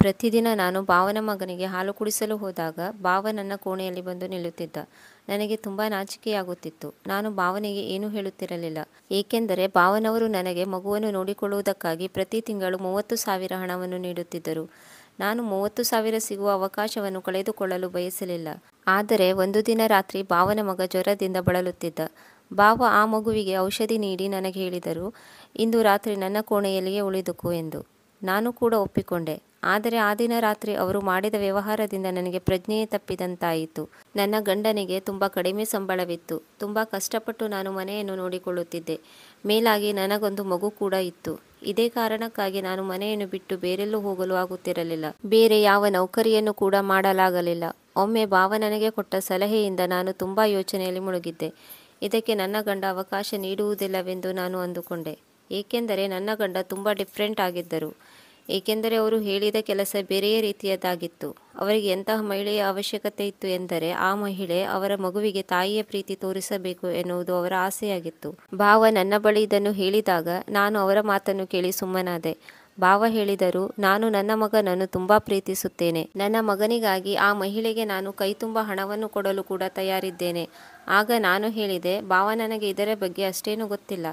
ಪ್ರತಿದಿನ ನಾನು ಭಾವನ ಮಗನಿಗೆ ಹಾಲು ಕುಡಿಸಲು ಹೋದಾಗ ಭಾವ ನನ್ನ ಕೋಣೆಯಲ್ಲಿ ಬಂದು ನಿಲ್ಲುತ್ತಿದ್ದ. ನನಗೆ ತುಂಬ ನಾಚಿಕೆಯಾಗುತ್ತಿತ್ತು. ನಾನು ಭಾವನಿಗೆ ಏನೂ ಹೇಳುತ್ತಿರಲಿಲ್ಲ. ಏಕೆಂದರೆ ಭಾವನವರು ನನಗೆ ಮಗುವನ್ನು ನೋಡಿಕೊಳ್ಳುವುದಕ್ಕಾಗಿ ಪ್ರತಿ ತಿಂಗಳು 30,000 ಹಣವನ್ನು ನೀಡುತ್ತಿದ್ದರು. ನಾನು 30,000 ಸಿಗುವ ಅವಕಾಶವನ್ನು ಕಳೆದುಕೊಳ್ಳಲು ಬಯಸಲಿಲ್ಲ. ಆದರೆ ಒಂದು ದಿನ ರಾತ್ರಿ ಭಾವನ ಮಗ ಜ್ವರದಿಂದ ಬಳಲುತ್ತಿದ್ದ. ಭಾವ ಆ ಮಗುವಿಗೆ ಔಷಧಿ ನೀಡಿ ನನಗೆ ಹೇಳಿದರು, ಇಂದು ರಾತ್ರಿ ನನ್ನ ಕೋಣೆಯಲ್ಲಿಯೇ ಉಳಿದುಕೋ ಎಂದು. ನಾನು ಕೂಡ ಒಪ್ಪಿಕೊಂಡೆ. ಆದರೆ ಆ ದಿನ ರಾತ್ರಿ ಅವರು ಮಾಡಿದ ವ್ಯವಹಾರದಿಂದ ನನಗೆ ಪ್ರಜ್ಞೆಯೇ ತಪ್ಪಿದಂತಾಯಿತು. ನನ್ನ ಗಂಡನಿಗೆ ತುಂಬ ಕಡಿಮೆ ಸಂಬಳವಿತ್ತು. ತುಂಬ ಕಷ್ಟಪಟ್ಟು ನಾನು ಮನೆಯನ್ನು ನೋಡಿಕೊಳ್ಳುತ್ತಿದ್ದೆ. ಮೇಲಾಗಿ ನನಗೊಂದು ಮಗು ಕೂಡ ಇತ್ತು. ಇದೇ ಕಾರಣಕ್ಕಾಗಿ ನಾನು ಮನೆಯನ್ನು ಬಿಟ್ಟು ಬೇರೆಲ್ಲೂ ಹೋಗಲು ಆಗುತ್ತಿರಲಿಲ್ಲ. ಬೇರೆ ಯಾವ ನೌಕರಿಯನ್ನು ಕೂಡ ಮಾಡಲಾಗಲಿಲ್ಲ. ಒಮ್ಮೆ ಭಾವ ನನಗೆ ಕೊಟ್ಟ ಸಲಹೆಯಿಂದ ನಾನು ತುಂಬ ಯೋಚನೆಯಲ್ಲಿ ಮುಳುಗಿದ್ದೆ. ಇದಕ್ಕೆ ನನ್ನ ಗಂಡ ಅವಕಾಶ ನೀಡುವುದಿಲ್ಲವೆಂದು ನಾನು ಅಂದುಕೊಂಡೆ. ಏಕೆಂದರೆ ನನ್ನ ಗಂಡ ತುಂಬ ಡಿಫ್ರೆಂಟ್ ಆಗಿದ್ದರು. ಏಕೆಂದರೆ ಅವರು ಹೇಳಿದ ಕೆಲಸ ಬೇರೆಯೇ ರೀತಿಯದ್ದಾಗಿತ್ತು. ಅವರಿಗೆ ಎಂತಹ ಮಹಿಳೆಯ ಅವಶ್ಯಕತೆ ಇತ್ತು ಎಂದರೆ ಆ ಮಹಿಳೆ ಅವರ ಮಗುವಿಗೆ ತಾಯಿಯ ಪ್ರೀತಿ ತೋರಿಸಬೇಕು ಎನ್ನುವುದು ಅವರ ಆಸೆಯಾಗಿತ್ತು. ಭಾವ ನನ್ನ ಬಳಿ ಇದನ್ನು ಹೇಳಿದಾಗ ನಾನು ಅವರ ಮಾತನ್ನು ಕೇಳಿ ಸುಮ್ಮನಾದೆ. ಭಾವ ಹೇಳಿದರು, ನಾನು ನನ್ನ ಮಗನನ್ನು ತುಂಬ ಪ್ರೀತಿಸುತ್ತೇನೆ. ನನ್ನ ಮಗನಿಗಾಗಿ ಆ ಮಹಿಳೆಗೆ ನಾನು ಕೈತುಂಬ ಹಣವನ್ನು ಕೊಡಲು ಕೂಡ ತಯಾರಿದ್ದೇನೆ. ಆಗ ನಾನು ಹೇಳಿದೆ, ಭಾವ ನನಗೆ ಇದರ ಬಗ್ಗೆ ಅಷ್ಟೇನೂ ಗೊತ್ತಿಲ್ಲ.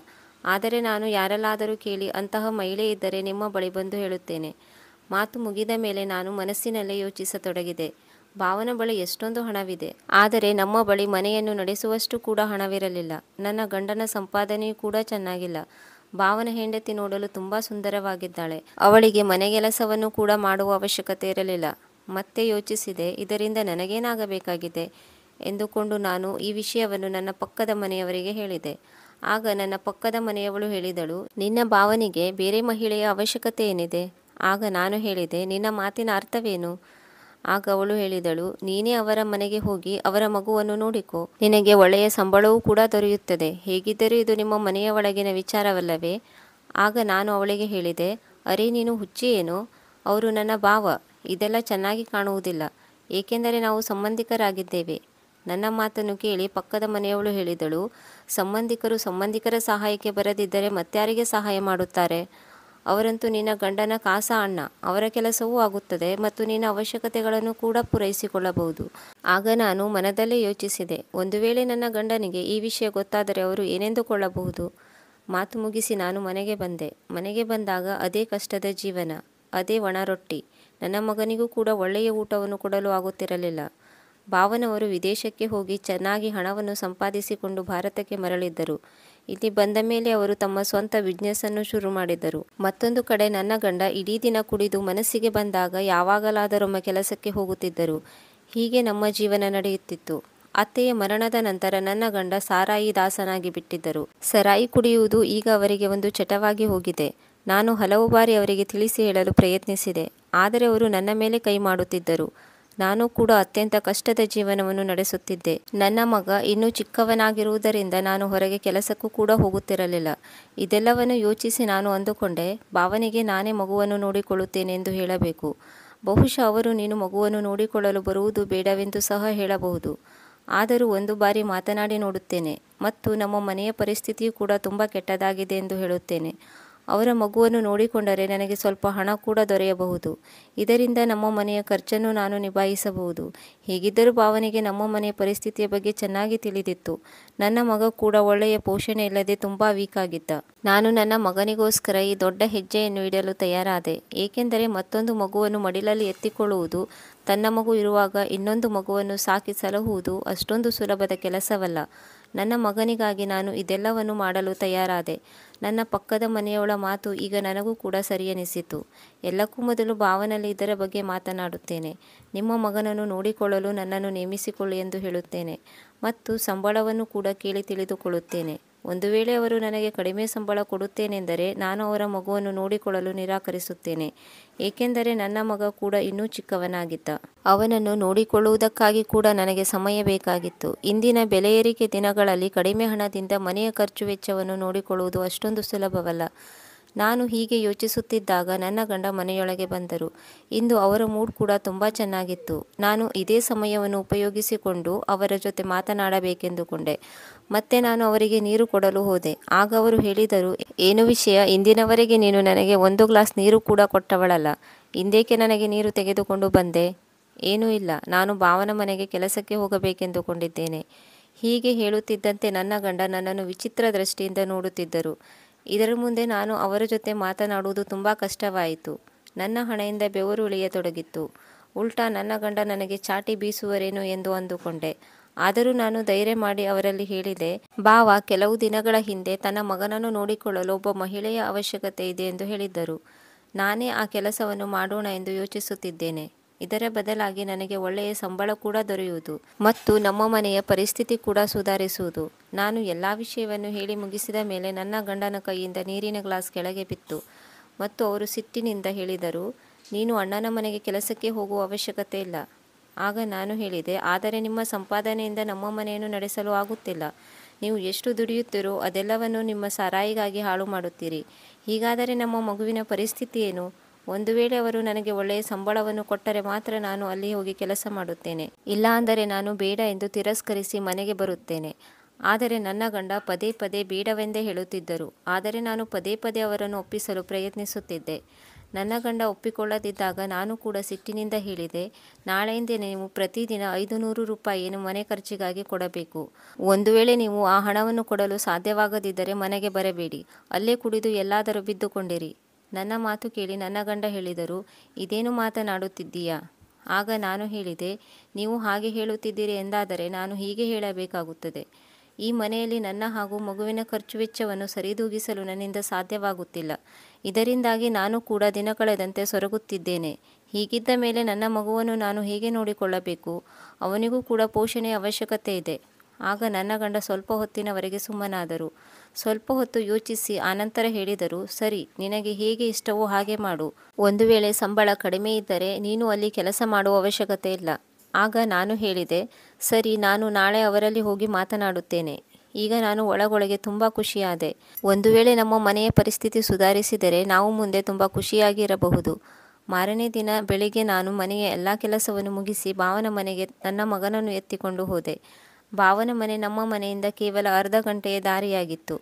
ಆದರೆ ನಾನು ಯಾರಲ್ಲಾದರೂ ಕೇಳಿ ಅಂತಹ ಮಹಿಳೆ ಇದ್ದರೆ ನಿಮ್ಮ ಬಳಿ ಬಂದು ಹೇಳುತ್ತೇನೆ. ಮಾತು ಮುಗಿದ ಮೇಲೆ ನಾನು ಮನಸ್ಸಿನಲ್ಲೇ ಯೋಚಿಸತೊಡಗಿದೆ. ಭಾವನ ಬಳಿ ಎಷ್ಟೊಂದು ಹಣವಿದೆ. ಆದರೆ ನಮ್ಮ ಬಳಿ ಮನೆಯನ್ನು ನಡೆಸುವಷ್ಟು ಕೂಡ ಹಣವಿರಲಿಲ್ಲ. ನನ್ನ ಗಂಡನ ಸಂಪಾದನೆಯೂ ಕೂಡ ಚೆನ್ನಾಗಿಲ್ಲ. ಭಾವನ ಹೆಂಡತಿ ನೋಡಲು ತುಂಬ ಸುಂದರವಾಗಿದ್ದಾಳೆ. ಅವಳಿಗೆ ಮನೆಗೆಲಸವನ್ನು ಕೂಡ ಮಾಡುವ ಅವಶ್ಯಕತೆ ಇರಲಿಲ್ಲ. ಮತ್ತೆ ಯೋಚಿಸಿದೆ, ಇದರಿಂದ ನನಗೇನಾಗಬೇಕಾಗಿದೆ ಎಂದುಕೊಂಡು ನಾನು ಈ ವಿಷಯವನ್ನು ನನ್ನ ಪಕ್ಕದ ಮನೆಯವರಿಗೆ ಹೇಳಿದೆ. ಆಗ ನನ್ನ ಪಕ್ಕದ ಮನೆಯವಳು ಹೇಳಿದಳು, ನಿನ್ನ ಭಾವನಿಗೆ ಬೇರೆ ಮಹಿಳೆಯ ಅವಶ್ಯಕತೆ ಏನಿದೆ? ಆಗ ನಾನು ಹೇಳಿದೆ, ನಿನ್ನ ಮಾತಿನ ಅರ್ಥವೇನು? ಆಗ ಅವಳು ಹೇಳಿದಳು, ನೀನೇ ಅವರ ಮನೆಗೆ ಹೋಗಿ ಅವರ ಮಗುವನ್ನು ನೋಡಿಕೋ. ನಿನಗೆ ಒಳ್ಳೆಯ ಸಂಬಳವೂ ಕೂಡ ದೊರೆಯುತ್ತದೆ. ಹೇಗಿದ್ದರೂ ಇದು ನಿಮ್ಮ ಮನೆಯ ಒಳಗಿನ ವಿಚಾರವಲ್ಲವೇ? ಆಗ ನಾನು ಅವಳಿಗೆ ಹೇಳಿದೆ, ಅರೆ ನೀನು ಹುಚ್ಚಿ ಏನು? ಅವರು ನನ್ನ ಭಾವ. ಇದೆಲ್ಲ ಚೆನ್ನಾಗಿ ಕಾಣುವುದಿಲ್ಲ. ಏಕೆಂದರೆ ನಾವು ಸಂಬಂಧಿಕರಾಗಿದ್ದೇವೆ. ನನ್ನ ಮಾತನ್ನು ಕೇಳಿ ಪಕ್ಕದ ಮನೆಯವಳು ಹೇಳಿದಳು, ಸಂಬಂಧಿಕರ ಸಹಾಯಕ್ಕೆ ಬರದಿದ್ದರೆ ಮತ್ಯಾರಿಗೆ ಸಹಾಯ ಮಾಡುತ್ತಾರೆ? ಅವರಂತೂ ನಿನ್ನ ಗಂಡನ ಕಾಸ ಅಣ್ಣ. ಅವರ ಕೆಲಸವೂ ಆಗುತ್ತದೆ ಮತ್ತು ನಿನ್ನ ಅವಶ್ಯಕತೆಗಳನ್ನು ಕೂಡ ಪೂರೈಸಿಕೊಳ್ಳಬಹುದು. ಆಗ ನಾನು ಮನದಲ್ಲೇ ಯೋಚಿಸಿದೆ, ಒಂದು ವೇಳೆ ನನ್ನ ಗಂಡನಿಗೆ ಈ ವಿಷಯ ಗೊತ್ತಾದರೆ ಅವರು ಏನೆಂದುಕೊಳ್ಳಬಹುದು? ಮಾತು ಮುಗಿಸಿ ನಾನು ಮನೆಗೆ ಬಂದೆ. ಮನೆಗೆ ಬಂದಾಗ ಅದೇ ಕಷ್ಟದ ಜೀವನ, ಅದೇ ಒಣ ರೊಟ್ಟಿ. ನನ್ನ ಮಗನಿಗೂ ಕೂಡ ಒಳ್ಳೆಯ ಊಟವನ್ನು ಕೊಡಲು ಆಗುತ್ತಿರಲಿಲ್ಲ. ಭಾವನವರು ವಿದೇಶಕ್ಕೆ ಹೋಗಿ ಚೆನ್ನಾಗಿ ಹಣವನ್ನು ಸಂಪಾದಿಸಿಕೊಂಡು ಭಾರತಕ್ಕೆ ಮರಳಿದ್ದರು. ಇಲ್ಲಿ ಬಂದ ಮೇಲೆ ಅವರು ತಮ್ಮ ಸ್ವಂತ ಬಿಸ್ನೆಸ್ಸನ್ನು ಶುರು ಮಾಡಿದರು. ಮತ್ತೊಂದು ಕಡೆ ನನ್ನ ಗಂಡ ಇಡೀ ದಿನ ಕುಡಿದು ಮನಸ್ಸಿಗೆ ಬಂದಾಗ ಯಾವಾಗಲಾದರೊಮ್ಮೆ ಕೆಲಸಕ್ಕೆ ಹೋಗುತ್ತಿದ್ದರು. ಹೀಗೆ ನಮ್ಮ ಜೀವನ ನಡೆಯುತ್ತಿತ್ತು. ಅತ್ತೆಯ ಮರಣದ ನಂತರ ನನ್ನ ಗಂಡ ಸಾರಾಯಿ ದಾಸನಾಗಿ ಬಿಟ್ಟಿದ್ದರು. ಸರಾಯಿ ಕುಡಿಯುವುದು ಈಗ ಅವರಿಗೆ ಒಂದು ಚಟವಾಗಿ ಹೋಗಿದೆ. ನಾನು ಹಲವು ಬಾರಿ ಅವರಿಗೆ ತಿಳಿಸಿ ಹೇಳಲು ಪ್ರಯತ್ನಿಸಿದೆ. ಆದರೆ ಅವರು ನನ್ನ ಮೇಲೆ ಕೈ ಮಾಡುತ್ತಿದ್ದರು. ನಾನು ಕೂಡ ಅತ್ಯಂತ ಕಷ್ಟದ ಜೀವನವನ್ನು ನಡೆಸುತ್ತಿದ್ದೆ. ನನ್ನ ಮಗ ಇನ್ನೂ ಚಿಕ್ಕವನಾಗಿರುವುದರಿಂದ ನಾನು ಹೊರಗೆ ಕೆಲಸಕ್ಕೂ ಕೂಡ ಹೋಗುತ್ತಿರಲಿಲ್ಲ. ಇದೆಲ್ಲವನ್ನು ಯೋಚಿಸಿ ನಾನು ಅಂದುಕೊಂಡೆ, ಭಾವನಿಗೆ ನಾನೇ ಮಗುವನ್ನು ನೋಡಿಕೊಳ್ಳುತ್ತೇನೆ ಎಂದು ಹೇಳಬೇಕು. ಬಹುಶಃ ಅವರು ನೀನು ಮಗುವನ್ನು ನೋಡಿಕೊಳ್ಳಲು ಬರುವುದು ಬೇಡವೆಂದು ಸಹ ಹೇಳಬಹುದು. ಆದರೂ ಒಂದು ಬಾರಿ ಮಾತನಾಡಿ ನೋಡುತ್ತೇನೆ ಮತ್ತು ನಮ್ಮ ಮನೆಯ ಪರಿಸ್ಥಿತಿಯೂ ಕೂಡ ತುಂಬ ಕೆಟ್ಟದಾಗಿದೆ ಎಂದು ಹೇಳುತ್ತೇನೆ. ಅವರ ಮಗುವನ್ನು ನೋಡಿಕೊಂಡರೆ ನನಗೆ ಸ್ವಲ್ಪ ಹಣ ಕೂಡ ದೊರೆಯಬಹುದು. ಇದರಿಂದ ನಮ್ಮ ಮನೆಯ ಖರ್ಚನ್ನು ನಾನು ನಿಭಾಯಿಸಬಹುದು. ಹೇಗಿದ್ದರೂ ಭಾವನೆಗೆ ನಮ್ಮ ಮನೆಯ ಪರಿಸ್ಥಿತಿಯ ಬಗ್ಗೆ ಚೆನ್ನಾಗಿ ತಿಳಿದಿತ್ತು. ನನ್ನ ಮಗ ಕೂಡ ಒಳ್ಳೆಯ ಪೋಷಣೆ ಇಲ್ಲದೆ ತುಂಬ ವೀಕ್ ಆಗಿದ್ದ. ನಾನು ನನ್ನ ಮಗನಿಗೋಸ್ಕರ ಈ ದೊಡ್ಡ ಹೆಜ್ಜೆಯನ್ನು ಇಡಲು ತಯಾರಾದೆ. ಏಕೆಂದರೆ ಮತ್ತೊಂದು ಮಗುವನ್ನು ಮಡಿಲಲ್ಲಿ ಎತ್ತಿಕೊಳ್ಳುವುದು, ತನ್ನ ಮಗು ಇರುವಾಗ ಇನ್ನೊಂದು ಮಗುವನ್ನು ಸಾಕಿ ಸಲಹುವುದು ಅಷ್ಟೊಂದು ಸುಲಭದ ಕೆಲಸವಲ್ಲ. ನನ್ನ ಮಗನಿಗಾಗಿ ನಾನು ಇದೆಲ್ಲವನ್ನು ಮಾಡಲು ತಯಾರಾದೆ. ನನ್ನ ಪಕ್ಕದ ಮನೆಯವಳ ಮಾತು ಈಗ ನನಗೂ ಕೂಡ ಸರಿಯೆನಿಸಿತು. ಎಲ್ಲಕ್ಕೂ ಮೊದಲು ಭಾವನಲ್ಲಿ ಇದರ ಬಗ್ಗೆ ಮಾತನಾಡುತ್ತೇನೆ. ನಿಮ್ಮ ಮಗನನ್ನು ನೋಡಿಕೊಳ್ಳಲು ನನ್ನನ್ನು ನೇಮಿಸಿಕೊಳ್ಳಿ ಎಂದು ಹೇಳುತ್ತೇನೆ ಮತ್ತು ಸಂಬಳವನ್ನು ಕೂಡ ಕೇಳಿ ತಿಳಿದುಕೊಳ್ಳುತ್ತೇನೆ. ಒಂದು ವೇಳೆ ಅವರು ನನಗೆ ಕಡಿಮೆ ಸಂಬಳ ಕೊಡುತ್ತೇನೆಂದರೆ ನಾನು ಅವರ ಮಗುವನ್ನು ನೋಡಿಕೊಳ್ಳಲು ನಿರಾಕರಿಸುತ್ತೇನೆ. ಏಕೆಂದರೆ ನನ್ನ ಮಗ ಕೂಡ ಇನ್ನೂ ಚಿಕ್ಕವನಾಗಿದ್ದ. ಅವನನ್ನು ನೋಡಿಕೊಳ್ಳುವುದಕ್ಕಾಗಿ ಕೂಡ ನನಗೆ ಸಮಯ ಬೇಕಾಗಿತ್ತು. ಇಂದಿನ ಬೆಲೆ ಏರಿಕೆ ದಿನಗಳಲ್ಲಿ ಕಡಿಮೆ ಹಣದಿಂದ ಮನೆಯ ಖರ್ಚು ವೆಚ್ಚವನ್ನು ನೋಡಿಕೊಳ್ಳುವುದು ಅಷ್ಟೊಂದು ಸುಲಭವಲ್ಲ. ನಾನು ಹೀಗೆ ಯೋಚಿಸುತ್ತಿದ್ದಾಗ ನನ್ನ ಗಂಡ ಮನೆಯೊಳಗೆ ಬಂದರು. ಇಂದು ಅವರ ಮೂಡ್ ಕೂಡ ತುಂಬ ಚೆನ್ನಾಗಿತ್ತು. ನಾನು ಇದೇ ಸಮಯವನ್ನು ಉಪಯೋಗಿಸಿಕೊಂಡು ಅವರ ಜೊತೆ ಮಾತನಾಡಬೇಕೆಂದುಕೊಂಡೆ. ಮತ್ತೆ ನಾನು ಅವರಿಗೆ ನೀರು ಕೊಡಲು ಹೋದೆ. ಆಗ ಅವರು ಹೇಳಿದರು, ಏನು ವಿಷಯ, ಇಂದಿನವರೆಗೆ ನೀನು ನನಗೆ ಒಂದು ಗ್ಲಾಸ್ ನೀರು ಕೂಡ ಕೊಟ್ಟವಳಲ್ಲ, ಇಂದೇಕೆ ನನಗೆ ನೀರು ತೆಗೆದುಕೊಂಡು ಬಂದೆ? ಏನೂ ಇಲ್ಲ, ನಾನು ಭಾವನ ಮನೆಗೆ ಕೆಲಸಕ್ಕೆ ಹೋಗಬೇಕೆಂದುಕೊಂಡಿದ್ದೇನೆ. ಹೀಗೆ ಹೇಳುತ್ತಿದ್ದಂತೆ ನನ್ನ ಗಂಡ ನನ್ನನ್ನು ವಿಚಿತ್ರ ದೃಷ್ಟಿಯಿಂದ ನೋಡುತ್ತಿದ್ದರು. ಇದರ ಮುಂದೆ ನಾನು ಅವರ ಜೊತೆ ಮಾತನಾಡುವುದು ತುಂಬ ಕಷ್ಟವಾಯಿತು. ನನ್ನ ಹಣೆಯಿಂದ ಬೆವರು ಇಳಿಯತೊಡಗಿತ್ತು. ಉಲ್ಟಾ ನನ್ನ ಗಂಡ ನನಗೆ ಚಾಟಿ ಬೀಸುವರೇನೋ ಎಂದು ಅಂದುಕೊಂಡೆ. ಆದರೂ ನಾನು ಧೈರ್ಯ ಮಾಡಿ ಅವರಲ್ಲಿ ಹೇಳಿದೆ, ಭಾವ ಕೆಲವು ದಿನಗಳ ಹಿಂದೆ ತನ್ನ ಮಗನನ್ನು ನೋಡಿಕೊಳ್ಳಲು ಒಬ್ಬ ಮಹಿಳೆಯ ಅವಶ್ಯಕತೆ ಇದೆ ಎಂದು ಹೇಳಿದ್ದರು. ನಾನೇ ಆ ಕೆಲಸವನ್ನು ಮಾಡೋಣ ಎಂದು ಯೋಚಿಸುತ್ತಿದ್ದೇನೆ. ಇದರ ಬದಲಾಗಿ ನನಗೆ ಒಳ್ಳೆಯ ಸಂಬಳ ಕೂಡ ದೊರೆಯುವುದು ಮತ್ತು ನಮ್ಮ ಮನೆಯ ಪರಿಸ್ಥಿತಿ ಕೂಡ ಸುಧಾರಿಸುವುದು. ನಾನು ಎಲ್ಲ ವಿಷಯವನ್ನು ಹೇಳಿ ಮುಗಿಸಿದ ಮೇಲೆ ನನ್ನ ಗಂಡನ ಕೈಯಿಂದ ನೀರಿನ ಗ್ಲಾಸ್ ಕೆಳಗೆ ಬಿತ್ತು ಮತ್ತು ಅವರು ಸಿಟ್ಟಿನಿಂದ ಹೇಳಿದರು, ನೀನು ಅಣ್ಣನ ಮನೆಗೆ ಕೆಲಸಕ್ಕೆ ಹೋಗುವ ಅವಶ್ಯಕತೆ ಇಲ್ಲ. ಆಗ ನಾನು ಹೇಳಿದೆ, ಆದರೆ ನಿಮ್ಮ ಸಂಪಾದನೆಯಿಂದ ನಮ್ಮ ಮನೆಯನ್ನು ನಡೆಸಲು ಆಗುತ್ತಿಲ್ಲ. ನೀವು ಎಷ್ಟು ದುಡಿಯುತ್ತೀರೋ ಅದೆಲ್ಲವನ್ನು ನಿಮ್ಮ ಸಾರಾಯಿಗಾಗಿ ಹಾಳು ಮಾಡುತ್ತೀರಿ. ಹೀಗಾದರೆ ನಮ್ಮ ಮಗುವಿನ ಪರಿಸ್ಥಿತಿ ಏನು? ಒಂದು ವೇಳೆ ಅವರು ನನಗೆ ಒಳ್ಳೆಯ ಸಂಬಳವನ್ನು ಕೊಟ್ಟರೆ ಮಾತ್ರ ನಾನು ಅಲ್ಲಿ ಹೋಗಿ ಕೆಲಸ ಮಾಡುತ್ತೇನೆ, ಇಲ್ಲ ಅಂದರೆ ನಾನು ಬೇಡ ಎಂದು ತಿರಸ್ಕರಿಸಿ ಮನೆಗೆ ಬರುತ್ತೇನೆ. ಆದರೆ ನನ್ನ ಗಂಡ ಪದೇ ಪದೇ ಬೇಡವೆಂದೇ ಹೇಳುತ್ತಿದ್ದರು. ಆದರೆ ನಾನು ಪದೇ ಪದೇ ಅವರನ್ನು ಒಪ್ಪಿಸಲು ಪ್ರಯತ್ನಿಸುತ್ತಿದ್ದೆ. ನನ್ನ ಗಂಡ ಒಪ್ಪಿಕೊಳ್ಳದಿದ್ದಾಗ ನಾನು ಕೂಡ ಸಿಟ್ಟಿನಿಂದ ಹೇಳಿದೆ, ನಾಳೆಯಿಂದ ನೀವು ಪ್ರತಿದಿನ 500 ರೂಪಾಯಿಯನ್ನು ಮನೆ ಖರ್ಚಿಗಾಗಿ ಕೊಡಬೇಕು. ಒಂದು ವೇಳೆ ನೀವು ಆ ಹಣವನ್ನು ಕೊಡಲು ಸಾಧ್ಯವಾಗದಿದ್ದರೆ ಮನೆಗೆ ಬರಬೇಡಿ, ಅಲ್ಲೇ ಕುಡಿದು ಎಲ್ಲಾದರೂ ಬಿದ್ದುಕೊಂಡಿರಿ. ನನ್ನ ಮಾತು ಕೇಳಿ ನನ್ನ ಗಂಡ ಹೇಳಿದರು, ಇದೇನು ಮಾತನಾಡುತ್ತಿದ್ದೀಯಾ? ಆಗ ನಾನು ಹೇಳಿದೆ, ನೀವು ಹಾಗೆ ಹೇಳುತ್ತಿದ್ದೀರಿ ಎಂದಾದರೆ ನಾನು ಹೀಗೆ ಹೇಳಬೇಕಾಗುತ್ತದೆ. ಈ ಮನೆಯಲ್ಲಿ ನನ್ನ ಹಾಗೂ ಮಗುವಿನ ಖರ್ಚು ವೆಚ್ಚವನ್ನು ಸರಿದೂಗಿಸಲು ನನ್ನಿಂದ ಸಾಧ್ಯವಾಗುತ್ತಿಲ್ಲ. ಇದರಿಂದಾಗಿ ನಾನು ಕೂಡ ದಿನ ಕಳೆದಂತೆ ಸೊರಗುತ್ತಿದ್ದೇನೆ. ಹೀಗಿದ್ದ ಮೇಲೆ ನನ್ನ ಮಗುವನ್ನು ನಾನು ಹೇಗೆ ನೋಡಿಕೊಳ್ಳಬೇಕು? ಅವನಿಗೂ ಕೂಡ ಪೋಷಣೆಯ ಅವಶ್ಯಕತೆ ಇದೆ. ಆಗ ನನ್ನ ಗಂಡ ಸ್ವಲ್ಪ ಹೊತ್ತಿನವರೆಗೆ ಸುಮ್ಮನಾದರು. ಸ್ವಲ್ಪ ಹೊತ್ತು ಯೋಚಿಸಿ ಆನಂತರ ಹೇಳಿದರು, ಸರಿ, ನಿನಗೆ ಹೇಗೆ ಇಷ್ಟವೋ ಹಾಗೆ ಮಾಡು. ಒಂದು ವೇಳೆ ಸಂಬಳ ಕಡಿಮೆ ಇದ್ದರೆ ನೀನು ಅಲ್ಲಿ ಕೆಲಸ ಮಾಡುವ ಅವಶ್ಯಕತೆ ಇಲ್ಲ. ಆಗ ನಾನು ಹೇಳಿದೆ, ಸರಿ, ನಾನು ನಾಳೆ ಅವರಲ್ಲಿ ಹೋಗಿ ಮಾತನಾಡುತ್ತೇನೆ. ಈಗ ನಾನು ಒಳಗೊಳಗೆ ತುಂಬ ಖುಷಿಯಾದೆ. ಒಂದು ವೇಳೆ ನಮ್ಮ ಮನೆಯ ಪರಿಸ್ಥಿತಿ ಸುಧಾರಿಸಿದರೆ ನಾವು ಮುಂದೆ ತುಂಬ ಖುಷಿಯಾಗಿ ಇರಬಹುದು. ಮಾರನೇ ದಿನ ಬೆಳಿಗ್ಗೆ ನಾನು ಮನೆಯ ಎಲ್ಲ ಕೆಲಸವನ್ನು ಮುಗಿಸಿ ಭಾವನ ಮನೆಗೆ ನನ್ನ ಮಗನನ್ನು ಎತ್ತಿಕೊಂಡು ಹೋದೆ. ಭಾವನ ಮನೆ ನಮ್ಮ ಮನೆಯಿಂದ ಕೇವಲ ಅರ್ಧ ಗಂಟೆಯ ದಾರಿಯಾಗಿತ್ತು.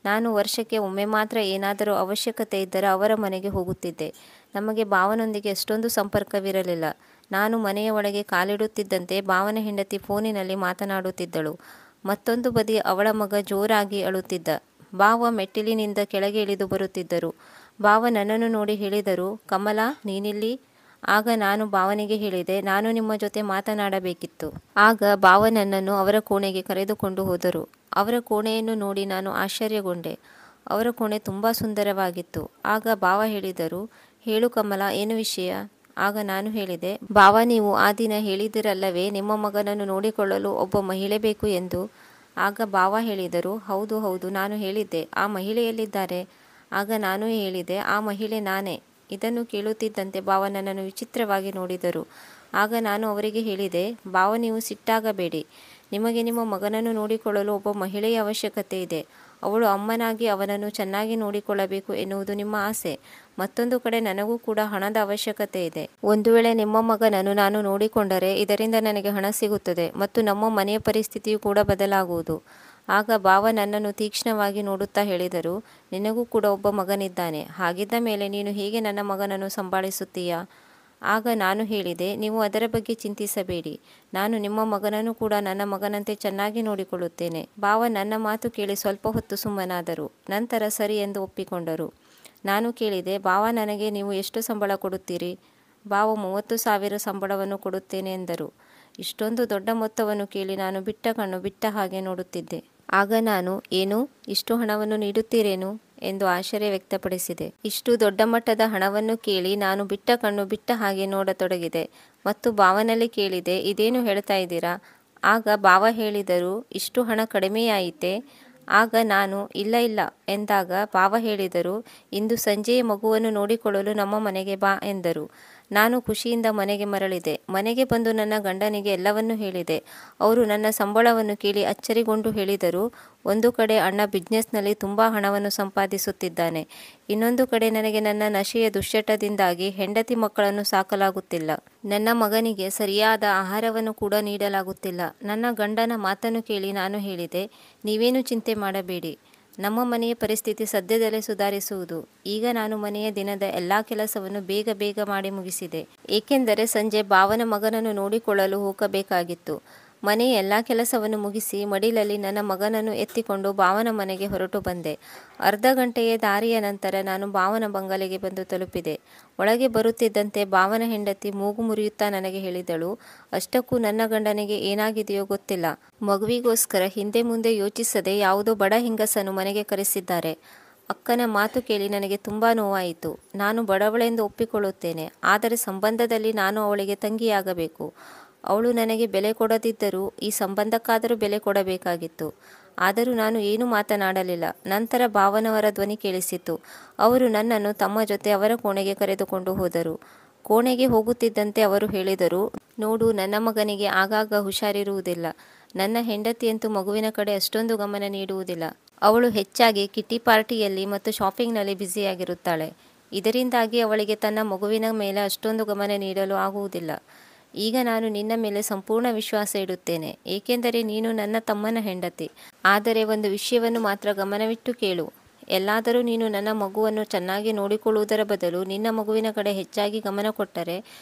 ನಾನು ವರ್ಷಕ್ಕೆ ಒಮ್ಮೆ ಮಾತ್ರ ಏನಾದರೂ ಅವಶ್ಯಕತೆ ಇದ್ದರೆ ಅವರ ಮನೆಗೆ ಹೋಗುತ್ತಿದ್ದೆ. ನಮಗೆ ಭಾವನೊಂದಿಗೆ ಅಷ್ಟೊಂದು ಸಂಪರ್ಕವಿರಲಿಲ್ಲ. ನಾನು ಮನೆಯ ಒಳಗೆ ಕಾಲಿಡುತ್ತಿದ್ದಂತೆ ಭಾವನ ಹೆಂಡತಿ ಫೋನಿನಲ್ಲಿ ಮಾತನಾಡುತ್ತಿದ್ದಳು. ಮತ್ತೊಂದು ಬದಿ ಅವಳ ಮಗ ಜೋರಾಗಿ ಅಳುತ್ತಿದ್ದ. ಭಾವ ಮೆಟ್ಟಿಲಿನಿಂದ ಕೆಳಗೆ ಇಳಿದು ಬರುತ್ತಿದ್ದರು. ಭಾವ ನನ್ನನ್ನು ನೋಡಿ ಹೇಳಿದರು, ಕಮಲಾ, ನೀನಿಲ್ಲಿ? ಆಗ ನಾನು ಭಾವನಿಗೆ ಹೇಳಿದೆ, ನಾನು ನಿಮ್ಮ ಜೊತೆ ಮಾತನಾಡಬೇಕಿತ್ತು. ಆಗ ಭಾವ ನನ್ನನ್ನು ಅವರ ಕೋಣೆಗೆ ಕರೆದುಕೊಂಡು ಹೋದರು. ಅವರ ಕೋಣೆಯನ್ನು ನೋಡಿ ನಾನು ಆಶ್ಚರ್ಯಗೊಂಡೆ. ಅವರ ಕೋಣೆ ತುಂಬ ಸುಂದರವಾಗಿತ್ತು. ಆಗ ಭಾವ ಹೇಳಿದರು, ಹೇಳು ಕಮಲಾ, ಏನು ವಿಷಯ? ಆಗ ನಾನು ಹೇಳಿದೆ, ಭಾವ, ನೀವು ಆ ದಿನ ಹೇಳಿದಿರಲ್ಲವೇ ನಿಮ್ಮ ಮಗನನ್ನು ನೋಡಿಕೊಳ್ಳಲು ಒಬ್ಬ ಮಹಿಳೆ ಬೇಕು ಎಂದು? ಆಗ ಭಾವ ಹೇಳಿದರು, ಹೌದು ಹೌದು, ನಾನು ಹೇಳಿದ್ದೆ. ಆ ಮಹಿಳೆ ಎಲ್ಲಿದ್ದಾರೆ? ಆಗ ನಾನು ಹೇಳಿದೆ, ಆ ಮಹಿಳೆ ನಾನೇ. ಇದನ್ನು ಕೇಳುತ್ತಿದ್ದಂತೆ ಭಾವ ನನ್ನನ್ನು ವಿಚಿತ್ರವಾಗಿ ನೋಡಿದರು. ಆಗ ನಾನು ಅವರಿಗೆ ಹೇಳಿದೆ, ಭಾವ, ನೀವು ಸಿಟ್ಟಾಗಬೇಡಿ. ನಿಮಗೆ ನಿಮ್ಮ ಮಗನನ್ನು ನೋಡಿಕೊಳ್ಳಲು ಒಬ್ಬ ಮಹಿಳೆಯ ಅವಶ್ಯಕತೆ ಇದೆ. ಅವಳು ಅಮ್ಮನಾಗಿ ಅವನನ್ನು ಚೆನ್ನಾಗಿ ನೋಡಿಕೊಳ್ಳಬೇಕು ಎನ್ನುವುದು ನಿಮ್ಮ ಆಸೆ. ಮತ್ತೊಂದು ಕಡೆ ನನಗೂ ಕೂಡ ಹಣದ ಅವಶ್ಯಕತೆ ಇದೆ. ಒಂದು ವೇಳೆ ನಿಮ್ಮ ಮಗನನ್ನು ನಾನು ನೋಡಿಕೊಂಡರೆ ಇದರಿಂದ ನನಗೆ ಹಣ ಸಿಗುತ್ತದೆ ಮತ್ತು ನಮ್ಮ ಮನೆಯ ಪರಿಸ್ಥಿತಿಯು ಕೂಡ ಬದಲಾಗುವುದು. ಆಗ ಭಾವ ನನ್ನನ್ನು ತೀಕ್ಷ್ಣವಾಗಿ ನೋಡುತ್ತಾ ಹೇಳಿದರು, ನಿನಗೂ ಕೂಡ ಒಬ್ಬ ಮಗನಿದ್ದಾನೆ. ಹಾಗಿದ್ದ ಮೇಲೆ ನೀನು ಹೇಗೆ ನನ್ನ ಮಗನನ್ನು ಸಂಭಾಳಿಸುತ್ತೀಯಾ? ಆಗ ನಾನು ಹೇಳಿದೆ, ನೀವು ಅದರ ಬಗ್ಗೆ ಚಿಂತಿಸಬೇಡಿ. ನಾನು ನಿಮ್ಮ ಮಗನನ್ನು ಕೂಡ ನನ್ನ ಮಗನಂತೆ ಚೆನ್ನಾಗಿ ನೋಡಿಕೊಳ್ಳುತ್ತೇನೆ. ಭಾವ ನನ್ನ ಮಾತು ಕೇಳಿ ಸ್ವಲ್ಪ ಹೊತ್ತು ಸುಮ್ಮನಾದರು. ನಂತರ ಸರಿ ಎಂದು ಒಪ್ಪಿಕೊಂಡರು. ನಾನು ಕೇಳಿದೆ, ಭಾವ, ನನಗೆ ನೀವು ಎಷ್ಟು ಸಂಬಳ ಕೊಡುತ್ತೀರಿ? ಭಾವ 30,000 ಸಂಬಳವನ್ನು ಕೊಡುತ್ತೇನೆ ಎಂದರು. ಇಷ್ಟೊಂದು ದೊಡ್ಡ ಮೊತ್ತವನ್ನು ಕೇಳಿ ನಾನು ಬಿಟ್ಟ ಕಣ್ಣು ಬಿಟ್ಟ ಹಾಗೆ ನೋಡುತ್ತಿದ್ದೆ. ಆಗ ನಾನು, ಏನು, ಇಷ್ಟು ಹಣವನ್ನು ನೀಡುತ್ತೀರೇನು ಎಂದು ಆಶ್ಚರ್ಯ ವ್ಯಕ್ತಪಡಿಸಿದೆ. ಇಷ್ಟು ದೊಡ್ಡ ಮಟ್ಟದ ಹಣವನ್ನು ಕೇಳಿ ನಾನು ಬಿಟ್ಟ ಕಣ್ಣು ಬಿಟ್ಟ ಹಾಗೆ ನೋಡತೊಡಗಿದೆ ಮತ್ತು ಭಾವನಲ್ಲಿ ಕೇಳಿದೆ, ಇದೇನು ಹೇಳ್ತಾ ಇದ್ದೀರಾ? ಆಗ ಭಾವ ಹೇಳಿದರು, ಇಷ್ಟು ಹಣ ಕಡಿಮೆಯಾಯಿತೆ? ಆಗ ನಾನು ಇಲ್ಲ ಇಲ್ಲ ಎಂದಾಗ ಭಾವ ಹೇಳಿದರು, ಇಂದು ಸಂಜೆಯೇ ಮಗುವನ್ನು ನೋಡಿಕೊಳ್ಳಲು ನಮ್ಮ ಮನೆಗೆ ಬಾ ಎಂದರು. ನಾನು ಖುಷಿಯಿಂದ ಮನೆಗೆ ಮರಳಿದೆ. ಮನೆಗೆ ಬಂದು ನನ್ನ ಗಂಡನಿಗೆ ಎಲ್ಲವನ್ನೂ ಹೇಳಿದೆ. ಅವರು ನನ್ನ ಸಂಬಳವನ್ನು ಕೇಳಿ ಅಚ್ಚರಿಗೊಂಡು ಹೇಳಿದರು, ಒಂದು ಕಡೆ ಅಣ್ಣ ಬಿಸ್ನೆಸ್ನಲ್ಲಿ ತುಂಬ ಹಣವನ್ನು ಸಂಪಾದಿಸುತ್ತಿದ್ದಾನೆ, ಇನ್ನೊಂದು ಕಡೆ ನನಗೆ ನನ್ನ ನಶೆಯ ದುಶ್ಚಟದಿಂದಾಗಿ ಹೆಂಡತಿ ಮಕ್ಕಳನ್ನು ಸಾಕಲಾಗುತ್ತಿಲ್ಲ. ನನ್ನ ಮಗನಿಗೆ ಸರಿಯಾದ ಆಹಾರವನ್ನು ಕೂಡ ನೀಡಲಾಗುತ್ತಿಲ್ಲ. ನನ್ನ ಗಂಡನ ಮಾತನ್ನು ಕೇಳಿ ನಾನು ಹೇಳಿದೆ, ನೀವೇನು ಚಿಂತೆ ಮಾಡಬೇಡಿ, ನಮ್ಮ ಮನೆಯ ಪರಿಸ್ಥಿತಿ ಸದ್ಯದಲ್ಲೇ ಸುಧಾರಿಸುವುದು. ಈಗ ನಾನು ಮನೆಯ ದಿನದ ಎಲ್ಲ ಕೆಲಸವನ್ನು ಬೇಗ ಬೇಗ ಮಾಡಿ ಮುಗಿಸಿದೆ. ಏಕೆಂದರೆ ಸಂಜೆ ಭಾವನ ಮಗನನ್ನು ನೋಡಿಕೊಳ್ಳಲು ಹೋಗಬೇಕಾಗಿತ್ತು. ಮನೆಯ ಎಲ್ಲ ಕೆಲಸವನ್ನು ಮುಗಿಸಿ ಮಡಿಲಲ್ಲಿ ನನ್ನ ಮಗನನ್ನು ಎತ್ತಿಕೊಂಡು ಭಾವನ ಮನೆಗೆ ಹೊರಟು ಬಂದೆ. ಅರ್ಧ ಗಂಟೆಯ ದಾರಿಯ ನಂತರ ನಾನು ಭಾವನ ಬಂಗಲೆಗೆ ಬಂದು ತಲುಪಿದೆ. ಒಳಗೆ ಬರುತ್ತಿದ್ದಂತೆ ಭಾವನ ಹೆಂಡತಿ ಮೂಗು ಮುರಿಯುತ್ತಾ ನನಗೆ ಹೇಳಿದಳು, ಅಷ್ಟಕ್ಕೂ ನನ್ನ ಗಂಡನಿಗೆ ಏನಾಗಿದೆಯೋ ಗೊತ್ತಿಲ್ಲ. ಮಗುವಿಗೋಸ್ಕರ ಹಿಂದೆ ಮುಂದೆ ಯೋಚಿಸದೆ ಯಾವುದೋ ಬಡ ಹೆಂಗಸನ್ನು ಮನೆಗೆ ಕರೆಸಿದ್ದಾರೆ. ಅಕ್ಕನ ಮಾತು ಕೇಳಿ ನನಗೆ ತುಂಬ ನೋವಾಯಿತು. ನಾನು ಬಡವಳೆಂದು ಒಪ್ಪಿಕೊಳ್ಳುತ್ತೇನೆ, ಆದರೆ ಸಂಬಂಧದಲ್ಲಿ ನಾನು ಅವಳಿಗೆ ತಂಗಿಯಾಗಬೇಕು. ಅವಳು ನನಗೆ ಬೆಲೆ ಕೊಡದಿದ್ದರೂ ಈ ಸಂಬಂಧಕ್ಕಾದರೂ ಬೆಲೆ ಕೊಡಬೇಕಾಗಿತ್ತು. ಆದರೂ ನಾನು ಏನೂ ಮಾತನಾಡಲಿಲ್ಲ. ನಂತರ ಭಾವನವರ ಧ್ವನಿ ಕೇಳಿಸಿತು. ಅವರು ನನ್ನನ್ನು ತಮ್ಮ ಜೊತೆ ಅವರ ಕೋಣೆಗೆ ಕರೆದುಕೊಂಡು ಹೋದರು. ಕೋಣೆಗೆ ಹೋಗುತ್ತಿದ್ದಂತೆ ಅವರು ಹೇಳಿದರು, ನೋಡು, ನನ್ನ ಮಗನಿಗೆ ಆಗಾಗ ಹುಷಾರಿರುವುದಿಲ್ಲ. ನನ್ನ ಹೆಂಡತಿಯಂತೂ ಮಗುವಿನ ಕಡೆ ಅಷ್ಟೊಂದು ಗಮನ ನೀಡುವುದಿಲ್ಲ. ಅವಳು ಹೆಚ್ಚಾಗಿ ಕಿಟ್ಟಿ ಪಾರ್ಟಿಯಲ್ಲಿ ಮತ್ತು ಶಾಪಿಂಗ್ನಲ್ಲಿ ಬ್ಯುಸಿಯಾಗಿರುತ್ತಾಳೆ. ಇದರಿಂದಾಗಿ ಅವಳಿಗೆ ತನ್ನ ಮಗುವಿನ ಮೇಲೆ ಅಷ್ಟೊಂದು ಗಮನ ನೀಡಲು ಆಗುವುದಿಲ್ಲ. ಈಗ ನಾನು ನಿನ್ನ ಮೇಲೆ ಸಂಪೂರ್ಣ ವಿಶ್ವಾಸ ಇಡುತ್ತೇನೆ, ಏಕೆಂದರೆ ನೀನು ನನ್ನ ತಮ್ಮನ ಹೆಂಡತಿ. ಆದರೆ ಒಂದು ವಿಷಯವನ್ನು ಮಾತ್ರ ಗಮನವಿಟ್ಟು ಕೇಳು. ಎಲ್ಲಾದರೂ ನೀನು ನನ್ನ ಮಗುವನ್ನು ಚೆನ್ನಾಗಿ ನೋಡಿಕೊಳ್ಳುವುದರ ಬದಲು ನಿನ್ನ ಮಗುವಿನ ಕಡೆ ಹೆಚ್ಚಾಗಿ ಗಮನ ಕೊಟ್ಟರೆ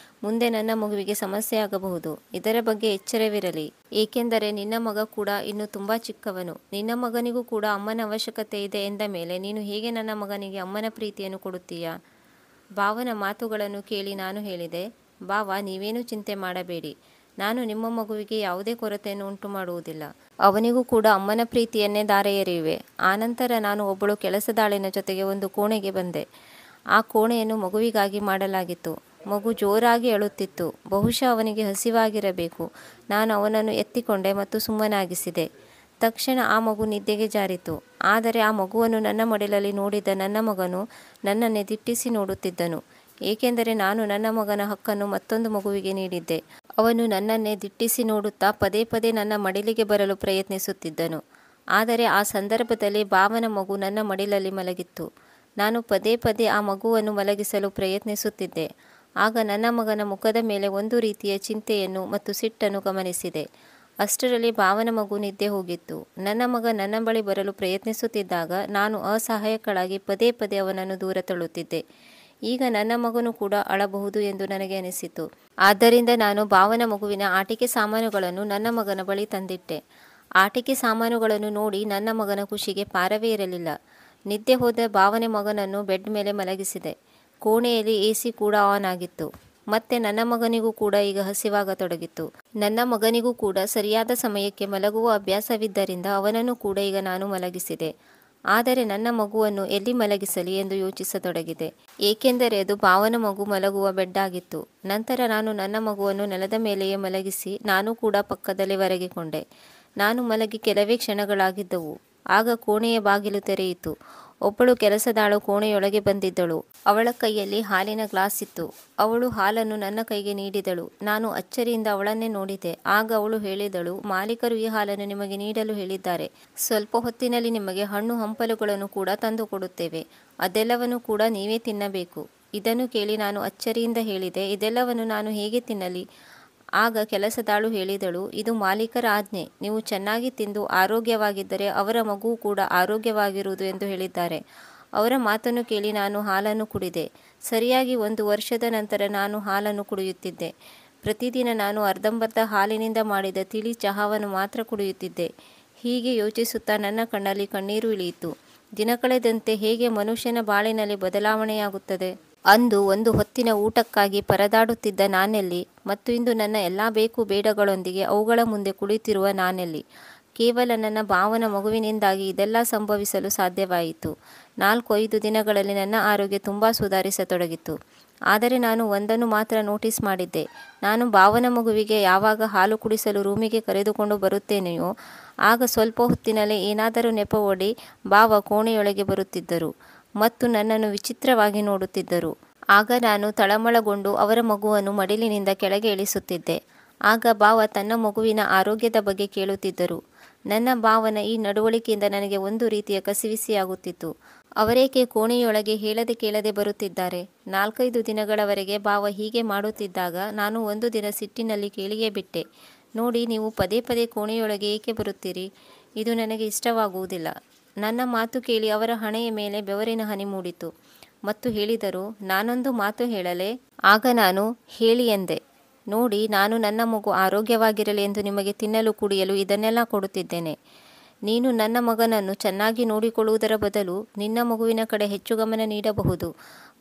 ಮುಂದೆ ನನ್ನ ಮಗುವಿಗೆ ಸಮಸ್ಯೆ ಆಗಬಹುದು. ಇದರ ಬಗ್ಗೆ ಎಚ್ಚರವಿರಲಿ. ಏಕೆಂದರೆ ನಿನ್ನ ಮಗ ಕೂಡ ಇನ್ನೂ ತುಂಬ ಚಿಕ್ಕವನು. ನಿನ್ನ ಮಗನಿಗೂ ಕೂಡ ಅಮ್ಮನ ಅವಶ್ಯಕತೆ ಇದೆ ಎಂದ ಮೇಲೆ ನೀನು ಹೇಗೆ ನನ್ನ ಮಗನಿಗೆ ಅಮ್ಮನ ಪ್ರೀತಿಯನ್ನು ಕೊಡುತ್ತೀಯಾ? ಭಾವನ ಮಾತುಗಳನ್ನು ಕೇಳಿ ನಾನು ಹೇಳಿದೆ, ಭಾವ, ನೀವೇನೂ ಚಿಂತೆ ಮಾಡಬೇಡಿ. ನಾನು ನಿಮ್ಮ ಮಗುವಿಗೆ ಯಾವುದೇ ಕೊರತೆಯನ್ನು ಉಂಟು ಮಾಡುವುದಿಲ್ಲ. ಅವನಿಗೂ ಕೂಡ ಅಮ್ಮನ ಪ್ರೀತಿಯನ್ನೇ ಧಾರೆ ಎರೆಯುವೆ. ಆನಂತರ ನಾನು ಒಬ್ಬಳು ಕೆಲಸದಾಳಿನ ಜೊತೆಗೆ ಒಂದು ಕೋಣೆಗೆ ಬಂದೆ. ಆ ಕೋಣೆಯನ್ನು ಮಗುವಿಗಾಗಿ ಮಾಡಲಾಗಿತ್ತು. ಮಗು ಜೋರಾಗಿ ಅಳುತ್ತಿತ್ತು. ಬಹುಶಃ ಅವನಿಗೆ ಹಸಿವಾಗಿರಬೇಕು. ನಾನು ಅವನನ್ನು ಎತ್ತಿಕೊಂಡೆ ಮತ್ತು ಸುಮ್ಮನಾಗಿಸಿದೆ. ತಕ್ಷಣ ಆ ಮಗು ನಿದ್ದೆಗೆ ಜಾರಿತು. ಆದರೆ ಆ ಮಗುವನ್ನು ನನ್ನ ಮಡಿಲಲ್ಲಿ ನೋಡಿದ ನನ್ನ ಮಗನು ನನ್ನನ್ನೇ ದಿಟ್ಟಿಸಿ ನೋಡುತ್ತಿದ್ದನು. ಏಕೆಂದರೆ ನಾನು ನನ್ನ ಮಗನ ಹಕ್ಕನ್ನು ಮತ್ತೊಂದು ಮಗುವಿಗೆ ನೀಡಿದ್ದೆ. ಅವನು ನನ್ನನ್ನೇ ದಿಟ್ಟಿಸಿ ನೋಡುತ್ತಾ ಪದೇ ಪದೇ ನನ್ನ ಮಡಿಲಿಗೆ ಬರಲು ಪ್ರಯತ್ನಿಸುತ್ತಿದ್ದನು. ಆದರೆ ಆ ಸಂದರ್ಭದಲ್ಲಿ ಭಾವನ ಮಗು ನನ್ನ ಮಡಿಲಲ್ಲಿ ಮಲಗಿತ್ತು. ನಾನು ಪದೇ ಪದೇ ಆ ಮಗುವನ್ನು ಮಲಗಿಸಲು ಪ್ರಯತ್ನಿಸುತ್ತಿದ್ದೆ. ಆಗ ನನ್ನ ಮಗನ ಮುಖದ ಮೇಲೆ ಒಂದು ರೀತಿಯ ಚಿಂತೆಯನ್ನು ಮತ್ತು ಸಿಟ್ಟನ್ನು ಗಮನಿಸಿದೆ. ಅಷ್ಟರಲ್ಲಿ ಭಾವನ ಮಗು ನಿದ್ದೆ ಹೋಗಿತ್ತು. ನನ್ನ ಮಗ ನನ್ನ ಬಳಿ ಬರಲು ಪ್ರಯತ್ನಿಸುತ್ತಿದ್ದಾಗ ನಾನು ಅಸಹಾಯಕಳಾಗಿ ಪದೇ ಪದೇ ಅವನನ್ನು ದೂರ ತಳ್ಳುತ್ತಿದ್ದೆ. ಈಗ ನನ್ನ ಮಗನು ಕೂಡ ಅಳಬಹುದು ಎಂದು ನನಗೆ ಅನಿಸಿತು. ಆದ್ದರಿಂದ ನಾನು ಭಾವನ ಮಗುವಿನ ಆಟಿಕೆ ಸಾಮಾನುಗಳನ್ನು ನನ್ನ ಮಗನ ಬಳಿ ತಂದಿಟ್ಟೆ. ಆಟಿಕೆ ಸಾಮಾನುಗಳನ್ನು ನೋಡಿ ನನ್ನ ಮಗನ ಖುಷಿಗೆ ಪಾರವೇ ಇರಲಿಲ್ಲ. ನಿದ್ದೆ ಹೋದ ಭಾವನೆ ಮಗನನ್ನು ಬೆಡ್ ಮೇಲೆ ಮಲಗಿಸಿದೆ. ಕೋಣೆಯಲ್ಲಿ AC ಕೂಡ ಆನ್ ಆಗಿತ್ತು. ಮತ್ತೆ ನನ್ನ ಮಗನಿಗೂ ಕೂಡ ಈಗ ಹಸಿವಾಗತೊಡಗಿತ್ತು. ನನ್ನ ಮಗನಿಗೂ ಕೂಡ ಸರಿಯಾದ ಸಮಯಕ್ಕೆ ಮಲಗುವ ಅಭ್ಯಾಸವಿದ್ದರಿಂದ ಅವನನ್ನು ಕೂಡ ಈಗ ನಾನು ಮಲಗಿಸಿದೆ. ಆದರೆ ನನ್ನ ಮಗುವನ್ನು ಎಲ್ಲಿ ಮಲಗಿಸಲಿ ಎಂದು ಯೋಚಿಸತೊಡಗಿದೆ. ಏಕೆಂದರೆ ಅದು ಭಾವನ ಮಗು ಮಲಗುವ ಬೆಡ್ ಆಗಿತ್ತು. ನಂತರ ನಾನು ನನ್ನ ಮಗುವನ್ನು ನೆಲದ ಮೇಲೆಯೇ ಮಲಗಿಸಿ ನಾನು ಕೂಡ ಪಕ್ಕದಲ್ಲಿ ಒರಗಿಕೊಂಡೆ. ನಾನು ಮಲಗಿ ಕೆಲವೇ ಕ್ಷಣಗಳಾಗಿದ್ದವು. ಆಗ ಕೋಣೆಯ ಬಾಗಿಲು ತೆರೆಯಿತು. ಒಬ್ಬಳು ಕೆಲಸದಾಳು ಕೋಣೆಯೊಳಗೆ ಬಂದಿದ್ದಳು. ಅವಳ ಕೈಯಲ್ಲಿ ಹಾಲಿನ ಗ್ಲಾಸ್ ಇತ್ತು. ಅವಳು ಹಾಲನ್ನು ನನ್ನ ಕೈಗೆ ನೀಡಿದಳು. ನಾನು ಅಚ್ಚರಿಯಿಂದ ಅವಳನ್ನೇ ನೋಡಿದೆ. ಆಗ ಅವಳು ಹೇಳಿದಳು, ಮಾಲೀಕರು ಈ ಹಾಲನ್ನು ನಿಮಗೆ ನೀಡಲು ಹೇಳಿದ್ದಾರೆ. ಸ್ವಲ್ಪ ಹೊತ್ತಿನಲ್ಲಿ ನಿಮಗೆ ಹಣ್ಣು ಹಂಪಲುಗಳನ್ನು ಕೂಡ ತಂದು ಕೊಡುತ್ತೇವೆ. ಅದೆಲ್ಲವನ್ನು ಕೂಡ ನೀವೇ ತಿನ್ನಬೇಕು. ಇದನ್ನು ಕೇಳಿ ನಾನು ಅಚ್ಚರಿಯಿಂದ ಹೇಳಿದೆ, ಇದೆಲ್ಲವನ್ನು ನಾನು ಹೇಗೆ ತಿನ್ನಲಿ? ಆಗ ಕೆಲಸದಾಳು ಹೇಳಿದಳು, ಇದು ಮಾಲೀಕರ ಆಜ್ಞೆ. ನೀವು ಚೆನ್ನಾಗಿ ತಿಂದು ಆರೋಗ್ಯವಾಗಿದ್ದರೆ ಅವರ ಮಗುವು ಕೂಡ ಆರೋಗ್ಯವಾಗಿರುವುದು ಎಂದು ಹೇಳಿದ್ದಾರೆ. ಅವರ ಮಾತನ್ನು ಕೇಳಿ ನಾನು ಹಾಲನ್ನು ಕುಡಿದೆ. ಸರಿಯಾಗಿ 1 ವರ್ಷದ ನಂತರ ನಾನು ಹಾಲನ್ನು ಕುಡಿಯುತ್ತಿದ್ದೆ. ಪ್ರತಿದಿನ ನಾನು ಅರ್ಧಂಬರ್ಧ ಹಾಲಿನಿಂದ ಮಾಡಿದ ತಿಳಿ ಚಹಾವನ್ನು ಮಾತ್ರ ಕುಡಿಯುತ್ತಿದ್ದೆ. ಹೀಗೆ ಯೋಚಿಸುತ್ತಾ ನನ್ನ ಕಣ್ಣಲ್ಲಿ ಕಣ್ಣೀರು ಇಳಿಯಿತು. ದಿನ ಕಳೆದಂತೆ ಹೇಗೆ ಮನುಷ್ಯನ ಬಾಳಿನಲ್ಲಿ ಬದಲಾವಣೆಯಾಗುತ್ತದೆ. ಅಂದು ಒಂದು ಹೊತ್ತಿನ ಊಟಕ್ಕಾಗಿ ಪರದಾಡುತ್ತಿದ್ದ ನಾನೆಲ್ಲಿ, ಮತ್ತು ಇಂದು ನನ್ನ ಎಲ್ಲ ಬೇಕು ಬೇಡಗಳೊಂದಿಗೆ ಅವುಗಳ ಮುಂದೆ ಕುಳಿತಿರುವ ನಾನೆಲ್ಲಿ? ಕೇವಲ ನನ್ನ ಭಾವನ ಮಗುವಿನಿಂದಾಗಿ ಇದೆಲ್ಲ ಸಂಭವಿಸಲು ಸಾಧ್ಯವಾಯಿತು. 4-5 ದಿನಗಳಲ್ಲಿ ನನ್ನ ಆರೋಗ್ಯ ತುಂಬ ಸುಧಾರಿಸತೊಡಗಿತು. ಆದರೆ ನಾನು ಒಂದನ್ನು ಮಾತ್ರ ನೋಟಿಸ್ ಮಾಡಿದ್ದೆ. ನಾನು ಭಾವನ ಮಗುವಿಗೆ ಯಾವಾಗ ಹಾಲು ಕುಡಿಸಲು ರೂಮಿಗೆ ಕರೆದುಕೊಂಡು ಬರುತ್ತೇನೆಯೋ ಆಗ ಸ್ವಲ್ಪ ಹೊತ್ತಿನಲ್ಲೇ ಏನಾದರೂ ನೆಪ ಒಡ್ಡಿ ಭಾವ ಕೋಣೆಯೊಳಗೆ ಬರುತ್ತಿದ್ದರು ಮತ್ತು ನನ್ನನ್ನು ವಿಚಿತ್ರವಾಗಿ ನೋಡುತ್ತಿದ್ದರು. ಆಗ ನಾನು ತಳಮಳಗೊಂಡು ಅವರ ಮಗುವನ್ನು ಮಡಿಲಿನಿಂದ ಕೆಳಗೆ ಇಳಿಸುತ್ತಿದ್ದೆ. ಆಗ ಭಾವ ತನ್ನ ಮಗುವಿನ ಆರೋಗ್ಯದ ಬಗ್ಗೆ ಕೇಳುತ್ತಿದ್ದರು. ನನ್ನ ಭಾವನ ಈ ನಡವಳಿಕೆಯಿಂದ ನನಗೆ ಒಂದು ರೀತಿಯ ಕಸಿವಿಸಿಯಾಗುತ್ತಿತ್ತು. ಅವರೇಕೆ ಕೋಣೆಯೊಳಗೆ ಹೇಳದೆ ಕೇಳದೆ ಬರುತ್ತಿದ್ದಾರೆ? 4-5 ದಿನಗಳವರೆಗೆ ಭಾವ ಹೀಗೆ ಮಾಡುತ್ತಿದ್ದಾಗ ನಾನು ಒಂದು ದಿನ ಸಿಟ್ಟಿನಲ್ಲಿ ಕೇಳಿಯೇ ಬಿಟ್ಟೆ. ನೋಡಿ, ನೀವು ಪದೇ ಪದೇ ಕೋಣೆಯೊಳಗೆ ಏಕೆ ಬರುತ್ತೀರಿ? ಇದು ನನಗೆ ಇಷ್ಟವಾಗುವುದಿಲ್ಲ. ನನ್ನ ಮಾತು ಕೇಳಿ ಅವರ ಹಣೆಯ ಮೇಲೆ ಬೆವರಿನ ಹನಿ ಮೂಡಿತು ಮತ್ತು ಹೇಳಿದರು, ನಾನೊಂದು ಮಾತು ಹೇಳಲೇ? ಆಗ ನಾನು ಹೇಳಿ ಎಂದೆ. ನೋಡಿ, ನಾನು ನನ್ನ ಮಗು ಆರೋಗ್ಯವಾಗಿರಲಿ ಎಂದು ನಿಮಗೆ ತಿನ್ನಲು ಕುಡಿಯಲು ಇದನ್ನೆಲ್ಲ ಕೊಡುತ್ತಿದ್ದೇನೆ. ನೀನು ನನ್ನ ಮಗನನ್ನು ಚೆನ್ನಾಗಿ ನೋಡಿಕೊಳ್ಳುವುದರ ಬದಲು ನಿನ್ನ ಮಗುವಿನ ಕಡೆ ಹೆಚ್ಚು ಗಮನ ನೀಡಬಹುದು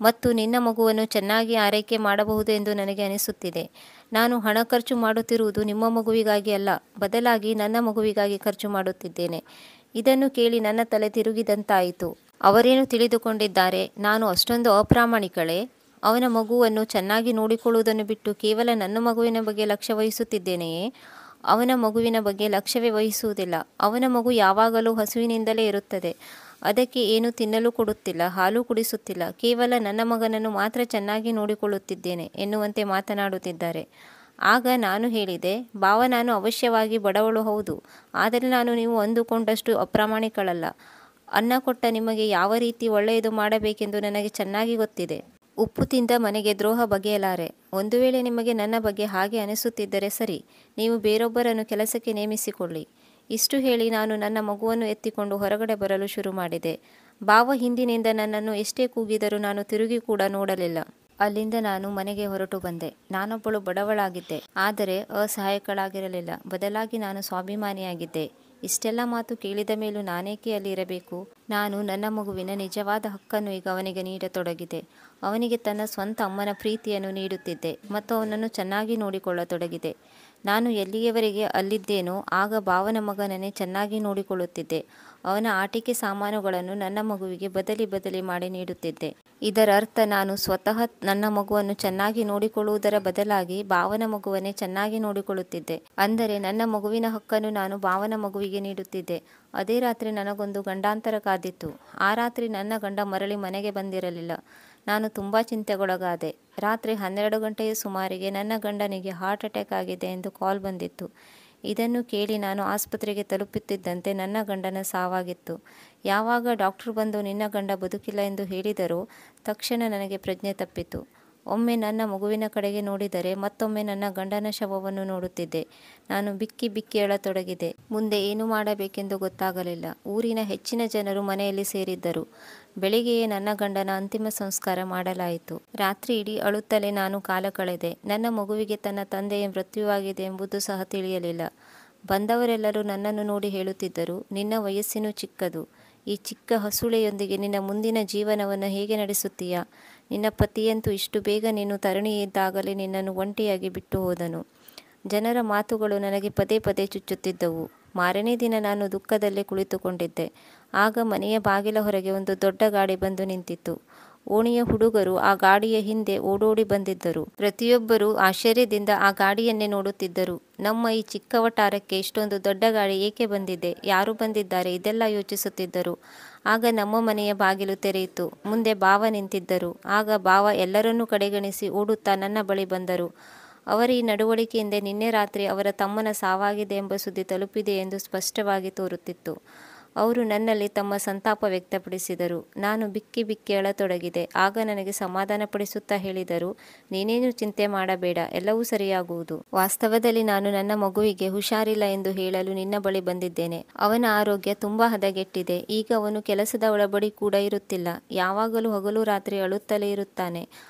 ಮತ್ತು ನಿನ್ನ ಮಗುವನ್ನು ಚೆನ್ನಾಗಿ ಆರೈಕೆ ಮಾಡಬಹುದು ಎಂದು ನನಗೆ ಅನಿಸುತ್ತಿದೆ. ನಾನು ಹಣ ಖರ್ಚು ಮಾಡುತ್ತಿರುವುದು ನಿಮ್ಮ ಮಗುವಿಗಾಗಿ ಅಲ್ಲ, ಬದಲಾಗಿ ನನ್ನ ಮಗುವಿಗಾಗಿ ಖರ್ಚು ಮಾಡುತ್ತಿದ್ದೇನೆ. ಇದನ್ನು ಕೇಳಿ ನನ್ನ ತಲೆ ತಿರುಗಿದಂತಾಯಿತು. ಅವರೇನು ತಿಳಿದುಕೊಂಡಿದ್ದಾರೆ? ನಾನು ಅಷ್ಟೊಂದು ಅಪ್ರಾಮಾಣಿಕಳೇ? ಅವನ ಮಗುವನ್ನು ಚೆನ್ನಾಗಿ ನೋಡಿಕೊಳ್ಳುವುದನ್ನು ಬಿಟ್ಟು ಕೇವಲ ನನ್ನ ಮಗುವಿನ ಬಗ್ಗೆ ಲಕ್ಷ್ಯ ವಹಿಸುತ್ತಿದ್ದೇನೆಯೇ? ಅವನ ಮಗುವಿನ ಬಗ್ಗೆ ಲಕ್ಷ್ಯವೇ ವಹಿಸುವುದಿಲ್ಲ. ಅವನ ಮಗು ಯಾವಾಗಲೂ ಹಸುವಿನಿಂದಲೇ ಇರುತ್ತದೆ. ಅದಕ್ಕೆ ಏನು ತಿನ್ನಲು ಕೊಡುತ್ತಿಲ್ಲ, ಹಾಲು ಕುಡಿಸುತ್ತಿಲ್ಲ. ಕೇವಲ ನನ್ನ ಮಗನನ್ನು ಮಾತ್ರ ಚೆನ್ನಾಗಿ ನೋಡಿಕೊಳ್ಳುತ್ತಿದ್ದೇನೆ ಎನ್ನುವಂತೆ ಮಾತನಾಡುತ್ತಿದ್ದಾರೆ. ಆಗ ನಾನು ಹೇಳಿದೆ, ಭಾವ, ನಾನು ಅವಶ್ಯವಾಗಿ ಬಡವಳು ಹೌದು, ಆದರೆ ನಾನು ನೀವು ಅಂದುಕೊಂಡಷ್ಟು ಅಪ್ರಾಮಾಣಿಕಳಲ್ಲ. ಅನ್ನ ಕೊಟ್ಟ ನಿಮಗೆ ಯಾವ ರೀತಿ ಒಳ್ಳೆಯದು ಮಾಡಬೇಕೆಂದು ನನಗೆ ಚೆನ್ನಾಗಿ ಗೊತ್ತಿದೆ. ಉಪ್ಪು ತಿಂದ ಮನೆಗೆ ದ್ರೋಹ ಬಗೆಯಲಾರೆ. ಒಂದು ವೇಳೆ ನಿಮಗೆ ನನ್ನ ಬಗ್ಗೆ ಹಾಗೆ ಅನಿಸುತ್ತಿದ್ದರೆ ಸರಿ, ನೀವು ಬೇರೊಬ್ಬರನ್ನು ಕೆಲಸಕ್ಕೆ ನೇಮಿಸಿಕೊಳ್ಳಿ. ಇಷ್ಟು ಹೇಳಿ ನಾನು ನನ್ನ ಮಗುವನ್ನು ಎತ್ತಿಕೊಂಡು ಹೊರಗಡೆ ಬರಲು ಶುರು ಮಾಡಿದೆ. ಭಾವ ಹಿಂದಿನಿಂದ ನನ್ನನ್ನು ಎಷ್ಟೇ ಕೂಗಿದರೂ ನಾನು ತಿರುಗಿ ಕೂಡ ನೋಡಲಿಲ್ಲ. ಅಲ್ಲಿಂದ ನಾನು ಮನೆಗೆ ಹೊರಟು ಬಂದೆ. ನಾನೊಬ್ಬಳು ಬಡವಳಾಗಿದ್ದೆ, ಆದರೆ ಅಸಹಾಯಕಳಾಗಿರಲಿಲ್ಲ. ಬದಲಾಗಿ ನಾನು ಸ್ವಾಭಿಮಾನಿಯಾಗಿದ್ದೆ. ಇಷ್ಟೆಲ್ಲ ಮಾತು ಕೇಳಿದ ಮೇಲೂ ನಾನೇಕೆ ಅಲ್ಲಿ ಇರಬೇಕು? ನಾನು ನನ್ನ ಮಗುವಿನ ನಿಜವಾದ ಹಕ್ಕನ್ನು ಈಗ ಅವನಿಗೆ ನೀಡತೊಡಗಿದೆ. ಅವನಿಗೆ ತನ್ನ ಸ್ವಂತ ಅಮ್ಮನ ಪ್ರೀತಿಯನ್ನು ನೀಡುತ್ತಿದ್ದೆ ಮತ್ತು ಅವನನ್ನು ಚೆನ್ನಾಗಿ ನೋಡಿಕೊಳ್ಳತೊಡಗಿದೆ. ನಾನು ಎಲ್ಲಿಯವರೆಗೆ ಅಲ್ಲಿದ್ದೇನೋ ಆಗ ಭಾವನ ಮಗನನ್ನೇ ಚೆನ್ನಾಗಿ ನೋಡಿಕೊಳ್ಳುತ್ತಿದ್ದೆ. ಅವನ ಆಟಿಕೆ ಸಾಮಾನುಗಳನ್ನು ನನ್ನ ಮಗುವಿಗೆ ಬದಲಿ ಬದಲಿ ಮಾಡಿ ನೀಡುತ್ತಿದ್ದೆ. ಇದರ ಅರ್ಥ ನಾನು ಸ್ವತಃ ನನ್ನ ಮಗುವನ್ನು ಚೆನ್ನಾಗಿ ನೋಡಿಕೊಳ್ಳುವುದರ ಬದಲಾಗಿ ಭಾವನ ಮಗುವನ್ನೇ ಚೆನ್ನಾಗಿ ನೋಡಿಕೊಳ್ಳುತ್ತಿದ್ದೆ. ಅಂದರೆ ನನ್ನ ಮಗುವಿನ ಹಕ್ಕನ್ನು ನಾನು ಭಾವನ ಮಗುವಿಗೆ ನೀಡುತ್ತಿದ್ದೆ. ಅದೇ ರಾತ್ರಿ ನನಗೊಂದು ಗಂಡಾಂತರ ಕಾದಿತ್ತು. ಆ ರಾತ್ರಿ ನನ್ನ ಗಂಡ ಮರಳಿ ಮನೆಗೆ ಬಂದಿರಲಿಲ್ಲ. ನಾನು ತುಂಬ ಚಿಂತೆಗೊಳಗಾದೆ. ರಾತ್ರಿ 12 ಗಂಟೆಯ ಸುಮಾರಿಗೆ ನನ್ನ ಗಂಡನಿಗೆ ಹಾರ್ಟ್ ಅಟ್ಯಾಕ್ ಆಗಿದೆ ಎಂದು ಕಾಲ್ ಬಂದಿತ್ತು. ಇದನ್ನು ಕೇಳಿ ನಾನು ಆಸ್ಪತ್ರೆಗೆ ತಲುಪುತ್ತಿದ್ದಂತೆ ನನ್ನ ಗಂಡನ ಸಾವಾಗಿತ್ತು. ಯಾವಾಗ ಡಾಕ್ಟರ್ ಬಂದು ನಿನ್ನ ಗಂಡ ಬದುಕಿಲ್ಲ ಎಂದು ಹೇಳಿದರೋ ತಕ್ಷಣ ನನಗೆ ಪ್ರಜ್ಞೆ ತಪ್ಪಿತು. ಒಮ್ಮೆ ನನ್ನ ಮಗುವಿನ ಕಡೆಗೆ ನೋಡಿದರೆ ಮತ್ತೊಮ್ಮೆ ನನ್ನ ಗಂಡನ ಶವವನ್ನು ನೋಡುತ್ತಿದ್ದೆ. ನಾನು ಬಿಕ್ಕಿ ಬಿಕ್ಕಿ ಅಳತೊಡಗಿದೆ. ಮುಂದೆ ಏನು ಮಾಡಬೇಕೆಂದು ಗೊತ್ತಾಗಲಿಲ್ಲ. ಊರಿನ ಹೆಚ್ಚಿನ ಜನರು ಮನೆಯಲ್ಲಿ ಸೇರಿದ್ದರು. ಬೆಳಿಗ್ಗೆಯೇ ನನ್ನ ಗಂಡನ ಅಂತಿಮ ಸಂಸ್ಕಾರ ಮಾಡಲಾಯಿತು. ರಾತ್ರಿ ಇಡೀ ಅಳುತ್ತಲೇ ನಾನು ಕಾಲ ಕಳೆದೆ. ನನ್ನ ಮಗುವಿಗೆ ತನ್ನ ತಂದೆಯ ಮೃತ್ಯುವಾಗಿದೆ ಎಂಬುದು ಸಹ ತಿಳಿಯಲಿಲ್ಲ. ಬಂದವರೆಲ್ಲರೂ ನನ್ನನ್ನು ನೋಡಿ ಹೇಳುತ್ತಿದ್ದರು, ನಿನ್ನ ವಯಸ್ಸಿನೂ ಚಿಕ್ಕದು. ಈ ಚಿಕ್ಕ ಹಸುಳೆಯೊಂದಿಗೆ ನಿನ್ನ ಮುಂದಿನ ಜೀವನವನ್ನು ಹೇಗೆ ನಡೆಸುತ್ತೀಯಾ? ನಿನ್ನ ಪತಿಯಂತೂ ಇಷ್ಟು ಬೇಗ ನೀನು ತರುಣಿಯಿದ್ದಾಗಲೇ ನಿನ್ನನ್ನು ಒಂಟಿಯಾಗಿ ಬಿಟ್ಟು ಹೋದನು. ಜನರ ಮಾತುಗಳು ನನಗೆ ಪದೇ ಪದೇ ಚುಚ್ಚುತ್ತಿದ್ದವು. ಮಾರನೇ ದಿನ ನಾನು ದುಃಖದಲ್ಲೇ ಕುಳಿತುಕೊಂಡಿದ್ದೆ. ಆಗ ಮನೆಯ ಬಾಗಿಲ ಹೊರಗೆ ಒಂದು ದೊಡ್ಡ ಗಾಡಿ ಬಂದು ನಿಂತಿತ್ತು. ಓಣಿಯ ಹುಡುಗರು ಆ ಗಾಡಿಯ ಹಿಂದೆ ಓಡೋಡಿ ಬಂದಿದ್ದರು. ಪ್ರತಿಯೊಬ್ಬರೂ ಆಶ್ಚರ್ಯದಿಂದ ಆ ಗಾಡಿಯನ್ನೇ ನೋಡುತ್ತಿದ್ದರು. ನಮ್ಮ ಈ ಚಿಕ್ಕ ವಠಾರಕ್ಕೆ ಇಷ್ಟೊಂದು ದೊಡ್ಡ ಗಾಡಿ ಏಕೆ ಬಂದಿದೆ? ಯಾರು ಬಂದಿದ್ದಾರೆ? ಇದೆಲ್ಲ ಯೋಚಿಸುತ್ತಿದ್ದರು. ಆಗ ನಮ್ಮ ಮನೆಯ ಬಾಗಿಲು ತೆರೆಯಿತು. ಮುಂದೆ ಭಾವ ನಿಂತಿದ್ದರು. ಆಗ ಭಾವ ಎಲ್ಲರನ್ನೂ ಕಡೆಗಣಿಸಿ ಓಡುತ್ತಾ ನನ್ನ ಬಳಿ ಬಂದರು. ಅವರ ಈ ನಡವಳಿಕೆಯಿಂದ ನಿನ್ನೆ ರಾತ್ರಿ ಅವರ ತಮ್ಮನ ಸಾವಾಗಿದೆ ಎಂಬ ಸುದ್ದಿ ತಲುಪಿದೆ ಎಂದು ಸ್ಪಷ್ಟವಾಗಿ ತೋರುತ್ತಿತ್ತು. ಅವರು ನನ್ನಲ್ಲಿ ತಮ್ಮ ಸಂತಾಪ ವ್ಯಕ್ತಪಡಿಸಿದರು. ನಾನು ಬಿಕ್ಕಿ ಬಿಕ್ಕಿ ಅಳತೊಡಗಿದೆ. ಆಗ ನನಗೆ ಸಮಾಧಾನಪಡಿಸುತ್ತಾ ಹೇಳಿದರು, ನೀನೇನು ಚಿಂತೆ ಮಾಡಬೇಡ, ಎಲ್ಲವೂ ಸರಿಯಾಗುವುದು. ವಾಸ್ತವದಲ್ಲಿ ನಾನು ನನ್ನ ಮಗುವಿಗೆ ಹುಷಾರಿಲ್ಲ ಎಂದು ಹೇಳಲು ನಿನ್ನ ಬಳಿ ಬಂದಿದ್ದೇನೆ. ಅವನ ಆರೋಗ್ಯ ತುಂಬ ಹದಗೆಟ್ಟಿದೆ. ಈಗ ಅವನು ಕೆಲಸದ ಒಳಬಡಿ ಕೂಡ ಇರುತ್ತಿಲ್ಲ. ಯಾವಾಗಲೂ ಹಗಲು ರಾತ್ರಿ ಅಳುತ್ತಲೇ ಇರುತ್ತಾನೆ.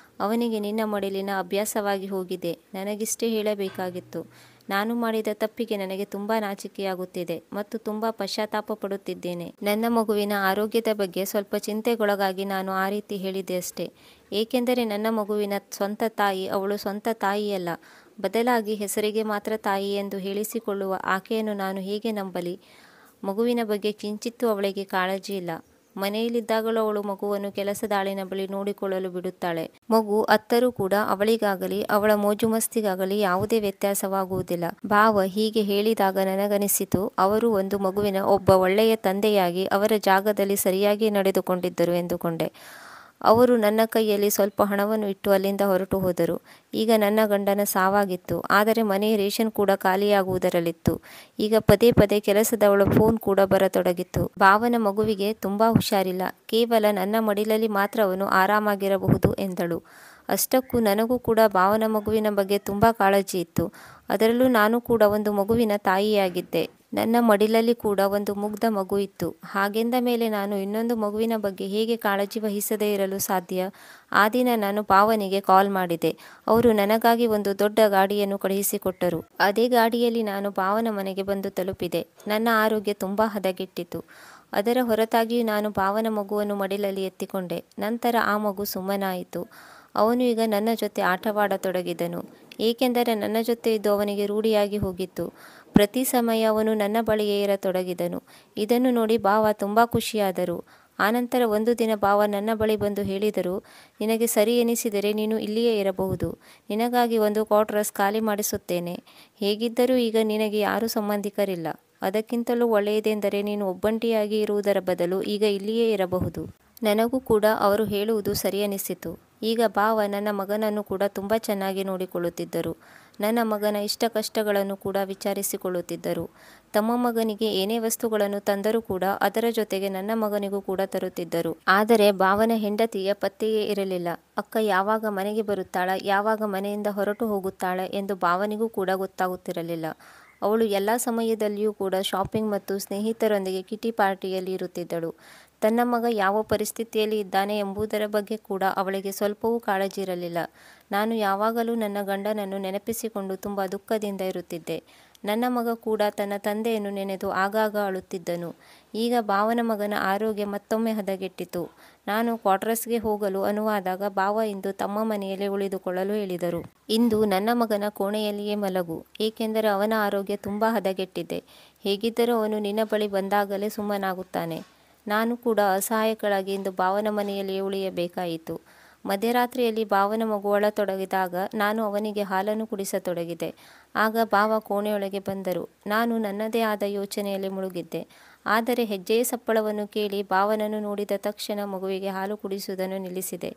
ಅವನಿಗೆ ನಿನ್ನ ಮಡಿಲಿನ ಅಭ್ಯಾಸವಾಗಿ ಹೋಗಿದೆ. ನನಗಿಷ್ಟೇ ಹೇಳಬೇಕಾಗಿತ್ತು. ನಾನು ಮಾಡಿದ ತಪ್ಪಿಗೆ ನನಗೆ ತುಂಬ ನಾಚಿಕೆಯಾಗುತ್ತಿದೆ ಮತ್ತು ತುಂಬ ಪಶ್ಚಾತ್ತಾಪ ಪಡುತ್ತಿದ್ದೇನೆ. ನನ್ನ ಮಗುವಿನ ಆರೋಗ್ಯದ ಬಗ್ಗೆ ಸ್ವಲ್ಪ ಚಿಂತೆಗೊಳಗಾಗಿ ನಾನು ಆ ರೀತಿ ಹೇಳಿದೆ ಅಷ್ಟೇ. ಏಕೆಂದರೆ ನನ್ನ ಮಗುವಿನ ಸ್ವಂತ ತಾಯಿ ಅವಳು ಸ್ವಂತ ತಾಯಿಯಲ್ಲ, ಬದಲಾಗಿ ಹೆಸರಿಗೆ ಮಾತ್ರ ತಾಯಿ ಎಂದು ಹೇಳಿಸಿಕೊಳ್ಳುವ ಆಕೆಯನ್ನು ನಾನು ಹೇಗೆ ನಂಬಲಿ? ಮಗುವಿನ ಬಗ್ಗೆ ಕಿಂಚಿತ್ತೂ ಅವಳಿಗೆ ಕಾಳಜಿ ಇಲ್ಲ. ಮನೆಯಲ್ಲಿದ್ದಾಗಲೂ ಅವಳು ಮಗುವನ್ನು ಕೆಲಸದಾಳಿನ ಬಳಿ ನೋಡಿಕೊಳ್ಳಲು ಬಿಡುತ್ತಾಳೆ. ಮಗು ಅತ್ತರೂ ಕೂಡ ಅವಳಿಗಾಗಲಿ ಅವಳ ಮೋಜುಮಸ್ತಿಗಾಗಲಿ ಯಾವುದೇ ವ್ಯತ್ಯಾಸವಾಗುವುದಿಲ್ಲ. ಭಾವ ಹೀಗೆ ಹೇಳಿದಾಗ ನನಗನಿಸಿತು, ಅವರು ಒಂದು ಮಗುವಿನ ಒಬ್ಬ ಒಳ್ಳೆಯ ತಂದೆಯಾಗಿ ಅವರ ಜಾಗದಲ್ಲಿ ಸರಿಯಾಗಿ ನಡೆದುಕೊಂಡಿದ್ದರು ಎಂದುಕೊಂಡೆ. ಅವರು ನನ್ನ ಕೈಯಲ್ಲಿ ಸ್ವಲ್ಪ ಹಣವನ್ನು ಇಟ್ಟು ಅಲ್ಲಿಂದ ಹೊರಟು ಹೋದರು. ಈಗ ನನ್ನ ಗಂಡನ ಸಾವಾಗಿತ್ತು. ಆದರೆ ಮನೆಯ ರೇಷನ್ ಕೂಡ ಖಾಲಿಯಾಗುವುದರಲ್ಲಿತ್ತು. ಈಗ ಪದೇ ಪದೇ ಕೆಲಸದವಳ ಫೋನ್ ಕೂಡ ಬರತೊಡಗಿತ್ತು. ಭಾವನ ಮಗುವಿಗೆ ತುಂಬಾ ಹುಷಾರಿಲ್ಲ. ಕೇವಲ ನನ್ನ ಮಡಿಲಲ್ಲಿ ಮಾತ್ರ ಅವನು ಆರಾಮಾಗಿರಬಹುದು ಎಂದಳು. ಅಷ್ಟಕ್ಕೂ ನನಗೂ ಕೂಡ ಭಾವನ ಮಗುವಿನ ಬಗ್ಗೆ ತುಂಬ ಕಾಳಜಿ ಇತ್ತು. ಅದರಲ್ಲೂ ನಾನು ಕೂಡ ಒಂದು ಮಗುವಿನ ತಾಯಿಯಾಗಿದ್ದೆ. ನನ್ನ ಮಡಿಲಲ್ಲಿ ಕೂಡ ಒಂದು ಮುಗ್ಧ ಮಗು ಇತ್ತು. ಹಾಗೆಂದ ಮೇಲೆ ನಾನು ಇನ್ನೊಂದು ಮಗುವಿನ ಬಗ್ಗೆ ಹೇಗೆ ಕಾಳಜಿ ವಹಿಸದೇ ಇರಲು ಸಾಧ್ಯ? ಆ ದಿನ ನಾನು ಭಾವನಿಗೆ ಕಾಲ್ ಮಾಡಿದೆ. ಅವರು ನನಗಾಗಿ ಒಂದು ದೊಡ್ಡ ಗಾಡಿಯನ್ನು ಕಳುಹಿಸಿಕೊಟ್ಟರು. ಅದೇ ಗಾಡಿಯಲ್ಲಿ ನಾನು ಭಾವನ ಮನೆಗೆ ಬಂದು ತಲುಪಿದೆ. ನನ್ನ ಆರೋಗ್ಯ ತುಂಬ ಹದಗೆಟ್ಟಿತು. ಅದರ ಹೊರತಾಗಿಯೂ ನಾನು ಭಾವನ ಮಗುವನ್ನು ಮಡಿಲಲ್ಲಿ ಎತ್ತಿಕೊಂಡೆ. ನಂತರ ಆ ಮಗು ಸುಮ್ಮನಾಯಿತು. ಅವನು ಈಗ ನನ್ನ ಜೊತೆ ಆಟವಾಡತೊಡಗಿದನು. ಏಕೆಂದರೆ ನನ್ನ ಜೊತೆ ಇದ್ದು ಅವನಿಗೆ ರೂಢಿಯಾಗಿ ಹೋಗಿತ್ತು. ಪ್ರತಿ ಸಮಯ ಅವನು ನನ್ನ ಬಳಿಯೇ ಇರತೊಡಗಿದನು. ಇದನ್ನು ನೋಡಿ ಭಾವ ತುಂಬ ಖುಷಿಯಾದರು. ಆನಂತರ ಒಂದು ದಿನ ಭಾವ ನನ್ನ ಬಳಿ ಬಂದು ಹೇಳಿದರು, ನಿನಗೆ ಸರಿ ಎನಿಸಿದರೆ ನೀನು ಇಲ್ಲಿಯೇ ಇರಬಹುದು. ನಿನಗಾಗಿ ಒಂದು ಕ್ವಾರ್ಟರ್ಸ್ ಖಾಲಿ ಮಾಡಿಸುತ್ತೇನೆ. ಹೇಗಿದ್ದರೂ ಈಗ ನಿನಗೆ ಯಾರೂ ಸಂಬಂಧಿಕರಿಲ್ಲ. ಅದಕ್ಕಿಂತಲೂ ಒಳ್ಳೆಯದೆಂದರೆ ನೀನು ಒಬ್ಬಂಟಿಯಾಗಿ ಇರುವುದರ ಬದಲು ಈಗ ಇಲ್ಲಿಯೇ ಇರಬಹುದು. ನನಗೂ ಕೂಡ ಅವರು ಹೇಳುವುದು ಸರಿಯನಿಸಿತು. ಈಗ ಭಾವ ನನ್ನ ಮಗನನ್ನು ಕೂಡ ತುಂಬ ಚೆನ್ನಾಗಿ ನೋಡಿಕೊಳ್ಳುತ್ತಿದ್ದರು. ನನ್ನ ಮಗನ ಇಷ್ಟ ಕಷ್ಟಗಳನ್ನು ಕೂಡ ವಿಚಾರಿಸಿಕೊಳ್ಳುತ್ತಿದ್ದರು. ತಮ್ಮ ಮಗನಿಗೆ ಏನೇ ವಸ್ತುಗಳನ್ನು ತಂದರೂ ಕೂಡ ಅದರ ಜೊತೆಗೆ ನನ್ನ ಮಗನಿಗೂ ಕೂಡ ತರುತ್ತಿದ್ದರು. ಆದರೆ ಭಾವನ ಹೆಂಡತಿಯ ಪತ್ತೆಯೇ ಇರಲಿಲ್ಲ. ಅಕ್ಕ ಯಾವಾಗ ಮನೆಗೆ ಬರುತ್ತಾಳ, ಯಾವಾಗ ಮನೆಯಿಂದ ಹೊರಟು ಹೋಗುತ್ತಾಳ ಎಂದು ಭಾವನಿಗೂ ಕೂಡ ಗೊತ್ತಾಗುತ್ತಿರಲಿಲ್ಲ. ಅವಳು ಎಲ್ಲ ಸಮಯದಲ್ಲಿಯೂ ಕೂಡ ಶಾಪಿಂಗ್ ಮತ್ತು ಸ್ನೇಹಿತರೊಂದಿಗೆ ಕಿಟಿ ಪಾರ್ಟಿಯಲ್ಲಿ ಇರುತ್ತಿದ್ದಳು. ತನ್ನ ಮಗ ಯಾವ ಪರಿಸ್ಥಿತಿಯಲ್ಲಿ ಇದ್ದಾನೆ ಎಂಬುದರ ಬಗ್ಗೆ ಕೂಡ ಅವಳಿಗೆ ಸ್ವಲ್ಪವೂ ಕಾಳಜಿ ಇರಲಿಲ್ಲ. ನಾನು ಯಾವಾಗಲೂ ನನ್ನ ಗಂಡನನ್ನು ನೆನಪಿಸಿಕೊಂಡು ತುಂಬ ದುಃಖದಿಂದ ಇರುತ್ತಿದ್ದೆ. ನನ್ನ ಮಗ ಕೂಡ ತನ್ನ ತಂದೆಯನ್ನು ನೆನೆದು ಆಗಾಗ ಅಳುತ್ತಿದ್ದನು. ಈಗ ಭಾವನ ಮಗನ ಆರೋಗ್ಯ ಮತ್ತೊಮ್ಮೆ ಹದಗೆಟ್ಟಿತು. ನಾನು ಕ್ವಾರ್ಟರ್ಸ್ಗೆ ಹೋಗಲು ಅನುವಾದಾಗ ಭಾವ ಇಂದು ತಮ್ಮ ಮನೆಯಲ್ಲೇ ಉಳಿದುಕೊಳ್ಳಲು ಹೇಳಿದರು. ಇಂದು ನನ್ನ ಮಗನ ಕೋಣೆಯಲ್ಲಿಯೇ ಮಲಗು, ಏಕೆಂದರೆ ಅವನ ಆರೋಗ್ಯ ತುಂಬ ಹದಗೆಟ್ಟಿದೆ. ಹೇಗಿದ್ದರೂ ಅವನು ನಿನ್ನ ಬಳಿ ಬಂದಾಗಲೇ ಸುಮ್ಮನಾಗುತ್ತಾನೆ. ನಾನು ಕೂಡ ಅಸಹಾಯಕಳಾಗಿ ಇಂದು ಭಾವನ ಮನೆಯಲ್ಲಿಯೇ ಉಳಿಯಬೇಕಾಯಿತು. ಮಧ್ಯರಾತ್ರಿಯಲ್ಲಿ ಭಾವನ ಮಗು ಅಳತೊಡಗಿದಾಗ ನಾನು ಅವನಿಗೆ ಹಾಲನ್ನು ಕುಡಿಸತೊಡಗಿದೆ. ಆಗ ಭಾವ ಕೋಣೆಯೊಳಗೆ ಬಂದರು. ನಾನು ನನ್ನದೇ ಆದ ಯೋಚನೆಯಲ್ಲಿ ಮುಳುಗಿದ್ದೆ. ಆದರೆ ಹೆಜ್ಜೆಯ ಸಪ್ಪಳವನ್ನು ಕೇಳಿ ಭಾವನನ್ನು ನೋಡಿದ ತಕ್ಷಣ ಮಗುವಿಗೆ ಹಾಲು ಕುಡಿಸುವುದನ್ನು ನಿಲ್ಲಿಸಿದೆ.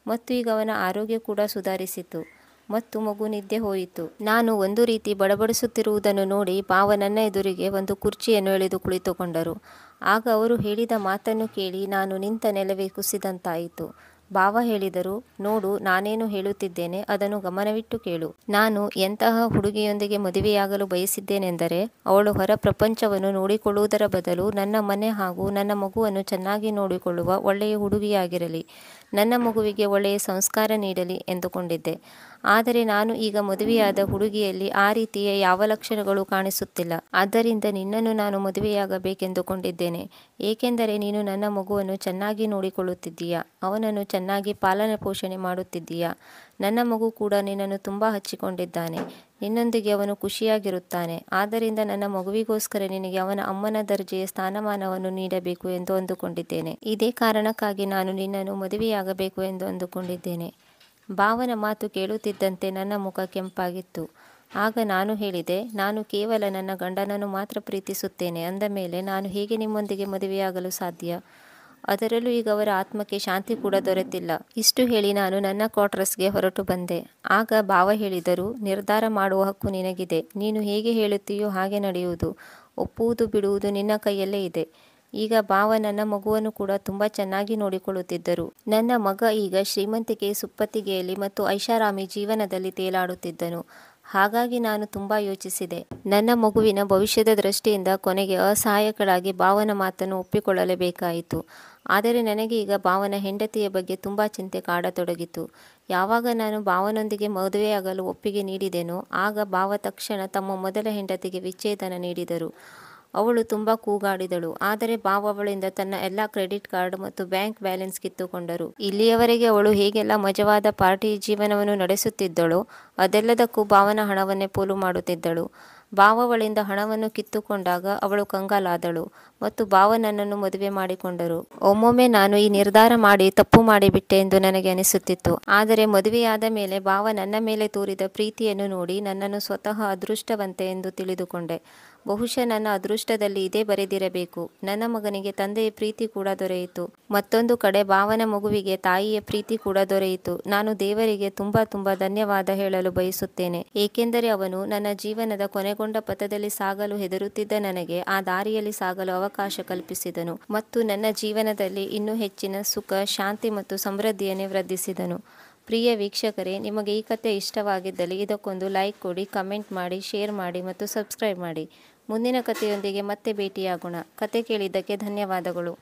ಮತ್ತು ಈಗ ಅವನ ಆರೋಗ್ಯ ಕೂಡ ಸುಧಾರಿಸಿತು ಮತ್ತು ಮಗು ನಿದ್ದೆ ಹೋಯಿತು. ನಾನು ಒಂದು ರೀತಿ ಬಡಬಡಿಸುತ್ತಿರುವುದನ್ನು ನೋಡಿ ಭಾವ ನನ್ನ ಎದುರಿಗೆ ಒಂದು ಕುರ್ಚಿಯನ್ನು ಎಳೆದು ಕುಳಿತುಕೊಂಡರು. ಆಗ ಅವರು ಹೇಳಿದ ಮಾತನ್ನು ಕೇಳಿ ನಾನು ನಿಂತ ನೆಲವೇ ಕುಸಿದಂತಾಯಿತು. ಭಾವ ಹೇಳಿದರು, ನೋಡು, ನಾನೇನು ಹೇಳುತ್ತಿದ್ದೇನೆ ಅದನ್ನು ಗಮನವಿಟ್ಟು ಕೇಳು. ನಾನು ಎಂತಹ ಹುಡುಗಿಯೊಂದಿಗೆ ಮದುವೆಯಾಗಲು ಬಯಸಿದ್ದೇನೆಂದರೆ ಅವಳು ಹೊರ ಪ್ರಪಂಚವನ್ನು ನೋಡಿಕೊಳ್ಳುವುದರ ಬದಲು ನನ್ನ ಮನೆ ಹಾಗೂ ನನ್ನ ಮಗುವನ್ನು ಚೆನ್ನಾಗಿ ನೋಡಿಕೊಳ್ಳುವ ಒಳ್ಳೆಯ ಹುಡುಗಿಯಾಗಿರಲಿ, ನನ್ನ ಮಗುವಿಗೆ ಒಳ್ಳೆಯ ಸಂಸ್ಕಾರ ನೀಡಲಿ ಎಂದುಕೊಂಡಿದ್ದೆ. ಆದರೆ ನಾನು ಈಗ ಮದುವೆಯಾದ ಹುಡುಗಿಯಲ್ಲಿ ಆ ರೀತಿಯ ಯಾವ ಲಕ್ಷಣಗಳು ಕಾಣಿಸುತ್ತಿಲ್ಲ. ಆದ್ದರಿಂದ ನಿನ್ನನ್ನು ನಾನು ಮದುವೆಯಾಗಬೇಕೆಂದುಕೊಂಡಿದ್ದೇನೆ. ಏಕೆಂದರೆ ನೀನು ನನ್ನ ಮಗುವನ್ನು ಚೆನ್ನಾಗಿ ನೋಡಿಕೊಳ್ಳುತ್ತಿದ್ದೀಯಾ, ಅವನನ್ನು ಚೆನ್ನಾಗಿ ಪಾಲನೆ ಪೋಷಣೆ ಮಾಡುತ್ತಿದ್ದೀಯಾ. ನನ್ನ ಮಗು ಕೂಡ ನಿನ್ನನ್ನು ತುಂಬ ಹಚ್ಚಿಕೊಂಡಿದ್ದಾನೆ. ನಿನ್ನೊಂದಿಗೆ ಅವನು ಖುಷಿಯಾಗಿರುತ್ತಾನೆ. ಆದ್ದರಿಂದ ನನ್ನ ಮಗುವಿಗೋಸ್ಕರ ನಿನಗೆ ಅವನ ಅಮ್ಮನ ದರ್ಜೆಯ ಸ್ಥಾನಮಾನವನ್ನು ನೀಡಬೇಕು ಎಂದು ಅಂದುಕೊಂಡಿದ್ದೇನೆ. ಇದೇ ಕಾರಣಕ್ಕಾಗಿ ನಾನು ನಿನ್ನನ್ನು ಮದುವೆಯಾಗಬೇಕು ಎಂದು ಅಂದುಕೊಂಡಿದ್ದೇನೆ. ಭಾವನ ಮಾತು ಕೇಳುತ್ತಿದ್ದಂತೆ ನನ್ನ ಮುಖ ಕೆಂಪಾಗಿತ್ತು. ಆಗ ನಾನು ಹೇಳಿದೆ, ನಾನು ಕೇವಲ ನನ್ನ ಗಂಡನನ್ನು ಮಾತ್ರ ಪ್ರೀತಿಸುತ್ತೇನೆ ಅಂದ ಮೇಲೆ ನಾನು ಹೇಗೆ ನಿಮ್ಮೊಂದಿಗೆ ಮದುವೆಯಾಗಲು ಸಾಧ್ಯ? ಅದರಲ್ಲೂ ಈಗ ಅವರ ಆತ್ಮಕ್ಕೆ ಶಾಂತಿ ಕೂಡ ದೊರೆತಿಲ್ಲ. ಇಷ್ಟು ಹೇಳಿ ನಾನು ನನ್ನ ಕ್ವಾರ್ಟರ್ಸ್ಗೆ ಹೊರಟು ಬಂದೆ. ಆಗ ಭಾವ ಹೇಳಿದರು, ನಿರ್ಧಾರ ಮಾಡುವ ಹಕ್ಕು ನಿನಗಿದೆ. ನೀನು ಹೇಗೆ ಹೇಳುತ್ತೀಯೋ ಹಾಗೆ ನಡೆಯುವುದು. ಒಪ್ಪುವುದು ಬಿಡುವುದು ನಿನ್ನ ಕೈಯಲ್ಲೇ ಇದೆ. ಈಗ ಭಾವ ನನ್ನ ಮಗುವನ್ನು ಕೂಡ ತುಂಬ ಚೆನ್ನಾಗಿ ನೋಡಿಕೊಳ್ಳುತ್ತಿದ್ದರು. ನನ್ನ ಮಗ ಈಗ ಶ್ರೀಮಂತಿಕೆ, ಸುಪ್ಪತ್ತಿಗೆಯಲ್ಲಿ ಮತ್ತು ಐಷಾರಾಮಿ ಜೀವನದಲ್ಲಿ ತೇಲಾಡುತ್ತಿದ್ದನು. ಹಾಗಾಗಿ ನಾನು ತುಂಬ ಯೋಚಿಸಿದೆ. ನನ್ನ ಮಗುವಿನ ಭವಿಷ್ಯದ ದೃಷ್ಟಿಯಿಂದ ಕೊನೆಗೆ ಅಸಹಾಯಕಳಾಗಿ ಭಾವನ ಮಾತನ್ನು ಒಪ್ಪಿಕೊಳ್ಳಲೇಬೇಕಾಯಿತು. ಆದರೆ ನನಗೆ ಈಗ ಭಾವನ ಹೆಂಡತಿಯ ಬಗ್ಗೆ ತುಂಬ ಚಿಂತೆ ಕಾಡತೊಡಗಿತು. ಯಾವಾಗ ನಾನು ಭಾವನೊಂದಿಗೆ ಮದುವೆಯಾಗಲು ಒಪ್ಪಿಗೆ ನೀಡಿದೆನೋ ಆಗ ಭಾವ ತಕ್ಷಣ ತಮ್ಮ ಮೊದಲ ಹೆಂಡತಿಗೆ ವಿಚ್ಛೇದನ ನೀಡಿದರು. ಅವಳು ತುಂಬ ಕೂಗಾಡಿದಳು. ಆದರೆ ಭಾವ ಅವಳಿಂದ ತನ್ನ ಎಲ್ಲ ಕ್ರೆಡಿಟ್ ಕಾರ್ಡ್ ಮತ್ತು ಬ್ಯಾಂಕ್ ಬ್ಯಾಲೆನ್ಸ್ ಕಿತ್ತುಕೊಂಡರು. ಇಲ್ಲಿಯವರೆಗೆ ಅವಳು ಹೇಗೆಲ್ಲ ಮಜವಾದ ಪಾರ್ಟಿ ಜೀವನವನ್ನು ನಡೆಸುತ್ತಿದ್ದಳೋ ಅದೆಲ್ಲದಕ್ಕೂ ಭಾವನ ಹಣವನ್ನೇ ಪೋಲು ಮಾಡುತ್ತಿದ್ದಳು. ಭಾವ ಅವಳಿಂದ ಹಣವನ್ನು ಕಿತ್ತುಕೊಂಡಾಗ ಅವಳು ಕಂಗಾಲಾದಳು ಮತ್ತು ಭಾವ ನನ್ನನ್ನು ಮದುವೆ ಮಾಡಿಕೊಂಡರು. ಒಮ್ಮೊಮ್ಮೆ ನಾನು ಈ ನಿರ್ಧಾರ ಮಾಡಿ ತಪ್ಪು ಮಾಡಿಬಿಟ್ಟೆ ಎಂದು ನನಗೆ ಅನಿಸುತ್ತಿತ್ತು. ಆದರೆ ಮದುವೆಯಾದ ಮೇಲೆ ಭಾವ ನನ್ನ ಮೇಲೆ ತೋರಿದ ಪ್ರೀತಿಯನ್ನು ನೋಡಿ ನನ್ನನ್ನು ಸ್ವತಃ ಅದೃಷ್ಟವಂತೆ ಎಂದು ತಿಳಿದುಕೊಂಡೆ. ಬಹುಶಃ ನನ್ನ ಅದೃಷ್ಟದಲ್ಲಿ ಇದೇ ಬರೆದಿರಬೇಕು. ನನ್ನ ಮಗನಿಗೆ ತಂದೆಯ ಪ್ರೀತಿ ಕೂಡ ದೊರೆಯಿತು. ಮತ್ತೊಂದು ಕಡೆ ಭಾವನ ಮಗುವಿಗೆ ತಾಯಿಯ ಪ್ರೀತಿ ಕೂಡ ದೊರೆಯಿತು. ನಾನು ದೇವರಿಗೆ ತುಂಬಾ ಧನ್ಯವಾದ ಹೇಳಲು ಬಯಸುತ್ತೇನೆ. ಏಕೆಂದರೆ ಅವನು ನನ್ನ ಜೀವನದ ಕೊನೆಗೊಂಡ ಪಥದಲ್ಲಿ ಸಾಗಲು ಹೆದರುತ್ತಿದ್ದ ನನಗೆ ಆ ದಾರಿಯಲ್ಲಿ ಸಾಗಲು ಅವಕಾಶ ಕಲ್ಪಿಸಿದನು ಮತ್ತು ನನ್ನ ಜೀವನದಲ್ಲಿ ಇನ್ನೂ ಹೆಚ್ಚಿನ ಸುಖ, ಶಾಂತಿ ಮತ್ತು ಸಮೃದ್ಧಿಯನ್ನೇ ವೃದ್ಧಿಸಿದನು. ಪ್ರಿಯ ವೀಕ್ಷಕರೇ, ನಿಮಗೆ ಈ ಕಥೆ ಇಷ್ಟವಾಗಿದ್ದಲ್ಲಿ ಇದಕ್ಕೊಂದು ಲೈಕ್ ಕೊಡಿ, ಕಮೆಂಟ್ ಮಾಡಿ, ಶೇರ್ ಮಾಡಿ ಮತ್ತು ಸಬ್ಸ್ಕ್ರೈಬ್ ಮಾಡಿ. ಮುಂದಿನ ಕಥೆಯೊಂದಿಗೆ ಮತ್ತೆ ಭೇಟಿಯಾಗೋಣ. ಕತೆ ಕೇಳಿದ್ದಕ್ಕೆ ಧನ್ಯವಾದಗಳು.